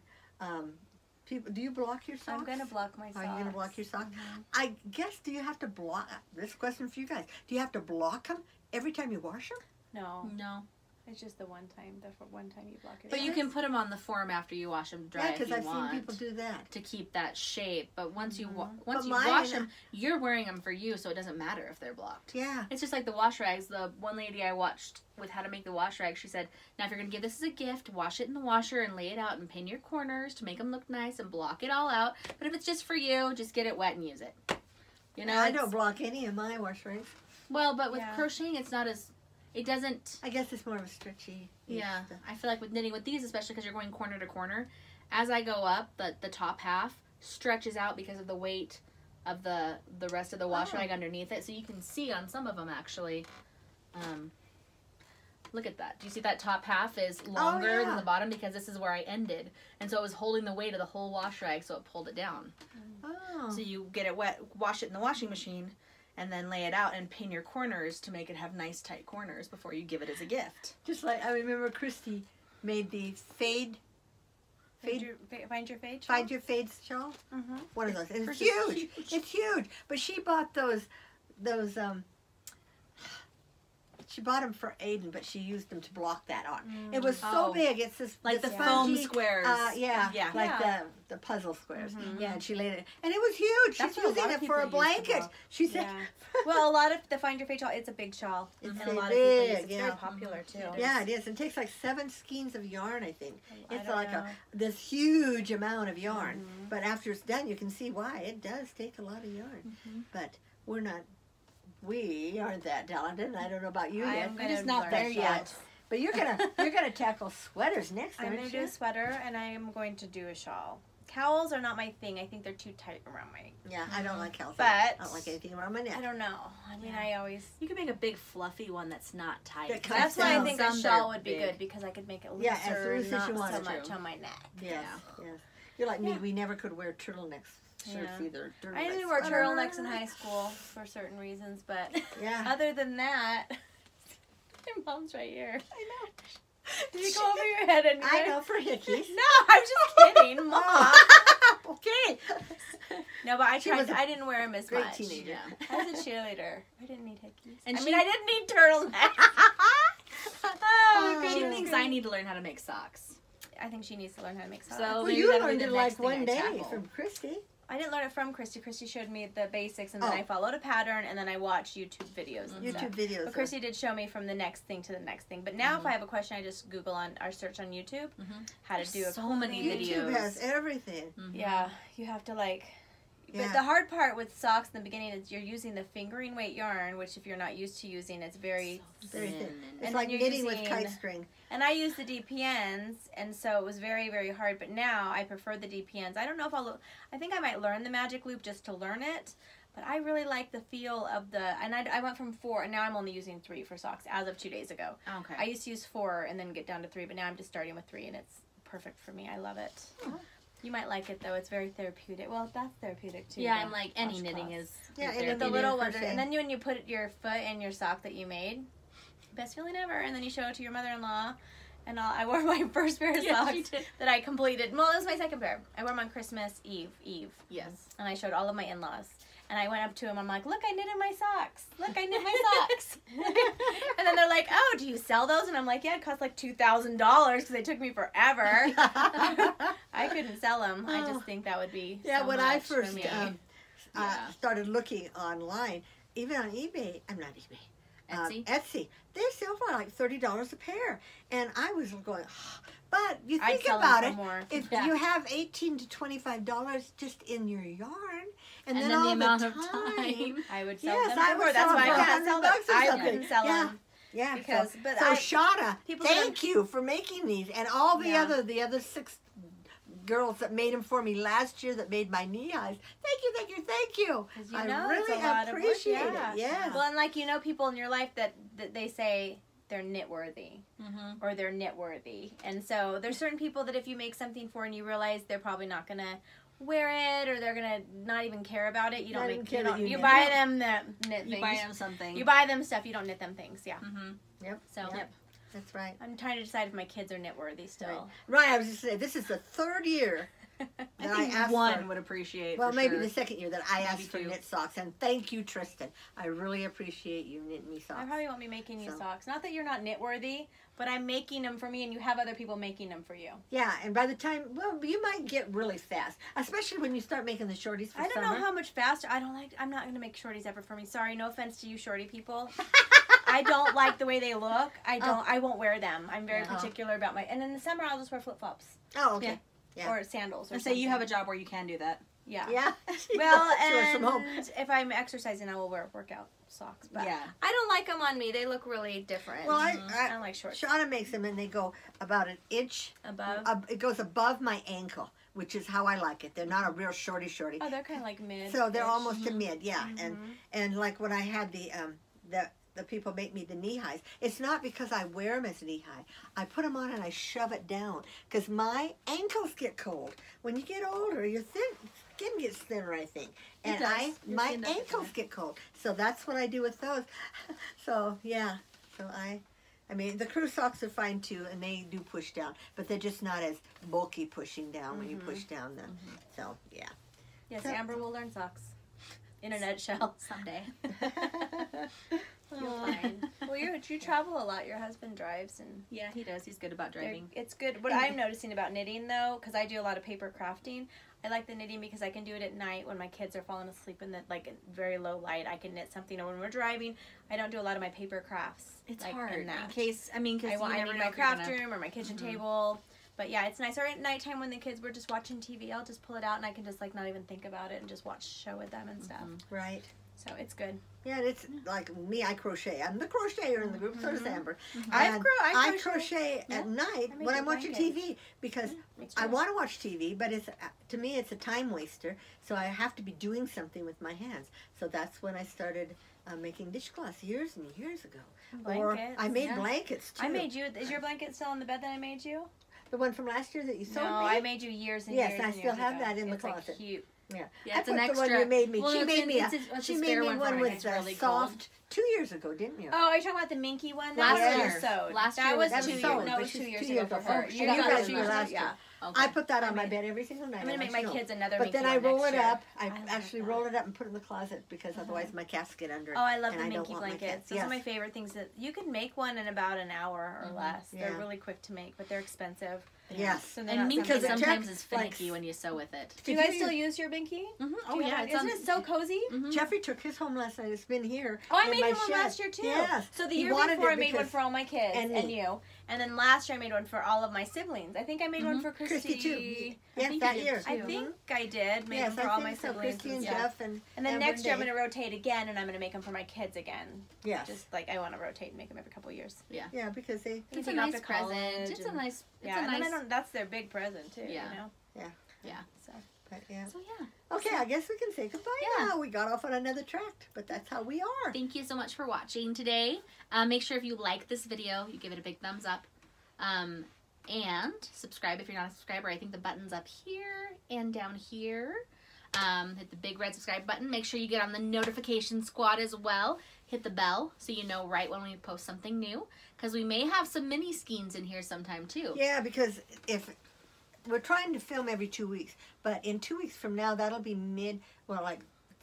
People, do you block your socks? I'm gonna block my socks. Are you gonna block your socks? I guess. Do you have to block? This question for you guys. Do you have to block them every time you wash them? No, no. it's just the one time. The one time you block your. But you can put them on the form after you wash them dry Yeah, if because you I've want. seen people do that. To keep that shape, but once you once But you mine- wash them, you're wearing them for you, so it doesn't matter if they're blocked. Yeah. It's just like the wash rags. The one lady I watched with how to make the wash rag, she said, "Now if you're gonna give this as a gift, wash it in the washer and lay it out and pin your corners to make them look nice and block it all out. But if it's just for you, just get it wet and use it." You know, I it's- don't block any of my wash rings. Well, but with Yeah. crocheting, it's not as. It doesn't. I guess it's more of a stretchy. Yeah, I feel like with knitting with these, especially because you're going corner to corner, as I go up, the top half stretches out because of the weight of the rest of the wash rag underneath it. So you can see on some of them actually. Look at that. Do you see that top half is longer than the bottom because this is where I ended, and so it was holding the weight of the whole wash rag, so it pulled it down. Oh. So you get it wet, wash it in the washing machine, and then lay it out and pin your corners to make it have nice tight corners before you give it as a gift. Just like I remember Christy made the Find your fade. Find your fade shawl. Mm-hmm. One of those. And it's Hers is huge. It's huge. But she bought those She bought them for Aiden, but she used them to block that on. It was so Oh. big. It's this Like this the spongy, foam squares. Yeah, Yeah. like Yeah. the puzzle squares. Mhm. Yeah, and she laid it, and it was huge. That's She's what a using lot it of for a people use to blanket. block. She said. Yeah. Well, a lot of the Find Your Fate shawl, it's a big shawl. It's And a a lot of people use it. big, It's yeah. very popular, too. Yeah, it is. It takes like 7 skeins of yarn, I think. I It's don't like know. this huge amount of yarn. Mhm. But after it's done, you can see why. It does take a lot of yarn. But we aren't that talented, and I don't know about you yet. I'm We're just gonna not learn there shawls. yet. But you're gonna tackle sweaters next, I'm aren't going to you? do a sweater, and I am going to do a shawl. Cowls are not my thing. I think they're too tight around my... Yeah, I don't like healthy. But- I don't like anything around my neck. I don't know. I mean, Yeah. I always... You can make a big fluffy one that's not tight. That cuts That's why I down. think a Some shawl are would be big. good, because I could make it looser, Yeah, as loose as not you want so it much to. on my neck. Yes, yes. You're like me. Yeah. We never could wear turtlemecks shirts Yeah. either. I didn't wear turtlenecks in high school for certain reasons, but Yeah. other than that... My mom's right here. I know. Did you go over your head anyway? I know for hickeys. No, I'm just kidding, Mom. Okay. No, but I She tried. was a I didn't wear them as Great much. teenager. Yeah. I was a cheerleader. I didn't need hickeys. And I she- mean, I didn't need turtlenecks. Oh, She goodness. thinks I need to learn how to make socks. I think she needs to learn how to make socks. So Well, maybe you that'll be learned the it next like thing I one day tackle. from Christy. I didn't learn it from Christy. Christy showed me the basics, and then Oh. I followed a pattern, and then I watched YouTube videos and YouTube stuff. videos. But Christy did show me from the next thing to the next thing. But now, if I have a question, I just Google or search on YouTube how to do a so many clean- YouTube videos. has everything. Yeah, you have to like. Yeah. But the hard part with socks in the beginning is you're using the fingering weight yarn, which if you're not used to using, it's very. Very thin. And It's then like you're knitting with using- kite string. And I use the DPNs, and so it was very, very hard. But now I prefer the DPNs. I don't know if I think I might learn the magic loop just to learn it. But I really like the feel of the, and I went from 4, and now I'm only using 3 for socks as of 2 days ago. Okay. I used to use 4 and then get down to 3, but now I'm just starting with 3, and it's perfect for me. I love it. You might like it though. It's very therapeutic. Well, that's therapeutic too. yeah, the and like any knitting washcloths. is. Yeah, is and there. The You little do ones, crochet. and then when you put your foot in your sock that you made, best feeling ever. And then you show it to your mother-in-law, and I wore my first pair of Yeah, she socks did. that I completed. Well, it was my second pair. I wore them on Christmas Eve, Yes. and I showed all of my in-laws. And I went up to him. I'm like, look, I knitted my socks. Look, I knit my socks. And then they're like, oh, do you sell those? And I'm like, yeah, it cost like $2,000 because they took me forever. I couldn't sell them. I just think that would be Yeah, so when I much for first me. Yeah. started looking online, even on eBay, I'm not eBay, Etsy? they sell for like $30 a pair. And I was going, but you I'd think sell about them it, for more. if Yeah. you have $18 to $25 just in your yarn, and And then then all the amount of time, time. I would sell Yes, them I for would more. That's sell why I them for can't sell them. $100 or I something. couldn't sell Yeah. them. Yeah, Because- so, but so I- Shauna, people thank you for making these, and all the Yeah. other 6 girls that made them for me last year that made my knee highs. Thank you, thank you, thank you. 'Cause you I know really it's a lot of work, appreciate yeah. it. Yes. Well, and like you know people in your life that they say they're knit worthy Mm-hmm. or they're knit worthy. And so there's certain people that if you make something for and you realize they're probably not going to wear it or they're going to not even care about it, you Not don't even make care that you you knit buy it. them the knit You things. buy them something. You buy them stuff, you don't knit them things. Yeah. Mm-hmm. Yep. So Yep. That's right. I'm trying to decide if my kids are knit worthy still. Right, I was just saying, this is the 3rd year that I think asked one for, would appreciate. well, for maybe sure. the 2nd year that I Maybe asked for 2. knit socks. And thank you, Tristan. I really appreciate you knitting me socks. I probably won't be making you So. socks. Not that you're not knit worthy, but I'm making them for me and you have other people making them for you. Yeah, and by the time, well, you might get really fast, especially when you start making the shorties for I don't summer. know how much faster. I'm not going to make shorties ever for me. Sorry, no offense to you shorty people. I don't like the way they look. I won't wear them. I'm very Yeah. particular about my, and in the summer I'll just wear flip-flops. Oh, okay. Yeah. Or sandals or And say you have a something. job where you can do that. Yeah. Yeah. Well, She works from home. and if I'm exercising, I will wear workout socks. But Yeah. I don't like them on me. They look really different. Well, I I don't like shorts. Shauna makes them and they go about an inch. Above. It goes above my ankle, which is how I like it. They're not a real shorty. Oh, they're kind of like mid. So they're almost a mid, yeah. Mhm. And like when I had the people make me the knee highs, it's not because I wear them as knee high. I put them on and I shove it down because my ankles get cold. When you get older, your skin gets thinner, I think. And does. Your my skin does get ankles thinner. get cold. So that's what I do with those. So yeah. So I mean, the crew socks are fine too, and they do push down, but they're just not as bulky pushing down when you push down the. So yeah. Yes, So- Amber will learn socks. In a nutshell. Someday. You're fine. Well, you're good. You travel a lot. Your husband drives, and Yeah, he does. He's good about driving. it's good. What I'm noticing about knitting, though, because I do a lot of paper crafting, I like the knitting because I can do it at night when my kids are falling asleep in the very low light. I can knit something, or when we're driving, I don't do a lot of my paper crafts. It's like, hard in that. in case. I mean, because I need my craft room or my kitchen table. But yeah, it's nice. Or at nighttime when the kids were just watching TV, I'll just pull it out and I can just like not even think about it and just watch a show with them and stuff. Right. So it's good. Yeah, and it's like me, I crochet. I'm the crocheter in the group, so does Amber. I crochet at night I made when a I'm watching blanket. TV because It's I true. want to watch TV, but to me it's a time waster. So I have to be doing something with my hands. So that's when I started making dishcloths years and years ago. Or Blankets, I made yeah. blankets too. I made you. Is your blanket still on the bed that I made you? The one from last year that you sewed No, me? I made you years and Yes, years I and still years have ago. that in the It's like closet. cute. Yeah, Yeah, I it's put an the one extra- you made me. well, she it's made in- me a, it's a- it's she a made spare me one one for it. with It's really soft 2 years ago, didn't you? Oh, are you talking about the Minky one? Last That year. was sewed. Last that year was was 2 sewn, years. No, but it was she's 2 years 2 ago years for ago. her. Oh, You you got guys it were last last year. year. Yeah. Okay. I put that on my mean, bed every single night. I'm gonna I make want my you to know. kids another But Minky then I one roll next it year. up. I love actually that. roll it up and put it in the closet because otherwise my cats get under it. Oh, I love and the I don't Minky want my blankets. cats- Those yes. are my favorite things. That you can make one in about an hour or less. They're Yeah. really quick to make, but they're expensive. Yes. So they're And not Minky Because it something- sometimes took, is finicky like, when you sew with it. Do you guys still use your Binky? Oh yeah, it's Isn't on, it so cozy? Jeffrey took his home last night. It's been here. Oh, I in made my one shed. last year too. Yes. So the He year wanted before it I made one because- for all my kids and and me. you. And then last year I made one for all of my siblings. I think I made one for Christy too. Christy. Yes, think that you did year. I too. think I did. Made Yes, them for I all think my so. siblings. Christy and stuff. Jeff and And then Amber next year I'm Dave. going to rotate again, and I'm going to make them for my kids again. Yes. Just like I want to rotate and make them every couple years. Yeah, because they. It's Take a off nice to college present. It's a and- nice. It's Yeah, a and then nice. that's their big present too. Yeah. You know. Yeah. So But yeah. So yeah. Okay, I guess we can say goodbye Yeah. now. We got off on another track, but that's how we are. Thank you so much for watching today. Make sure if you like this video, you give it a big thumbs up. And subscribe if you're not a subscriber. I think the button's up here and down here. Hit the big red subscribe button. Make sure you get on the notification squad as well. Hit the bell so you know right when we post something new. Because we may have some mini skeins in here sometime too. Yeah, because if we're trying to film every 2 weeks, but in 2 weeks from now, that'll be like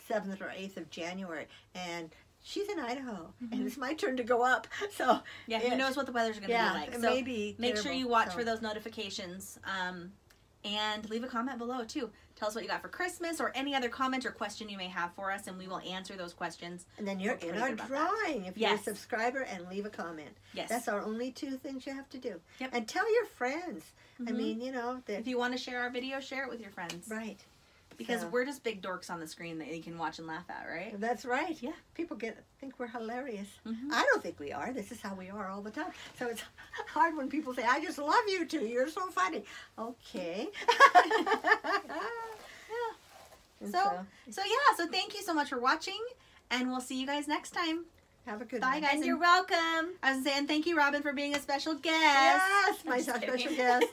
7th or 8th of January. And she's in Idaho, and it's my turn to go up. So Yeah, who knows what the weather's going to yeah, be like. it So may be make sure terrible, you watch so. for those notifications. And leave a comment below too. Tell us what you got for Christmas or any other comment or question you may have for us, and we will answer those questions. And then you're We're in pretty our good about that. drawing if you're a Yes. subscriber and leave a comment. Yes. That's our only 2 things you have to do. Yep. And tell your friends. I Mhm. mean, you know, that If you want to share our video, share it with your friends. right. Because So- we're just big dorks on the screen that you can watch and laugh at, right? That's right. Yeah. People think we're hilarious. Mhm. I don't think we are. This is how we are all the time. So it's hard when people say, I just love you two. You're so funny. Okay. And So thank you so much for watching, and we'll see you guys next time. have a good Bye, one. guys. And you're welcome. I was saying thank you, Robin, for being a special guest. Yes, my just special kidding. guest.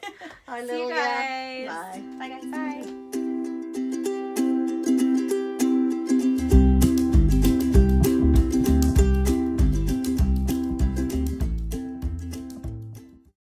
Our See little you guest. guys. Bye. Bye, guys. Bye.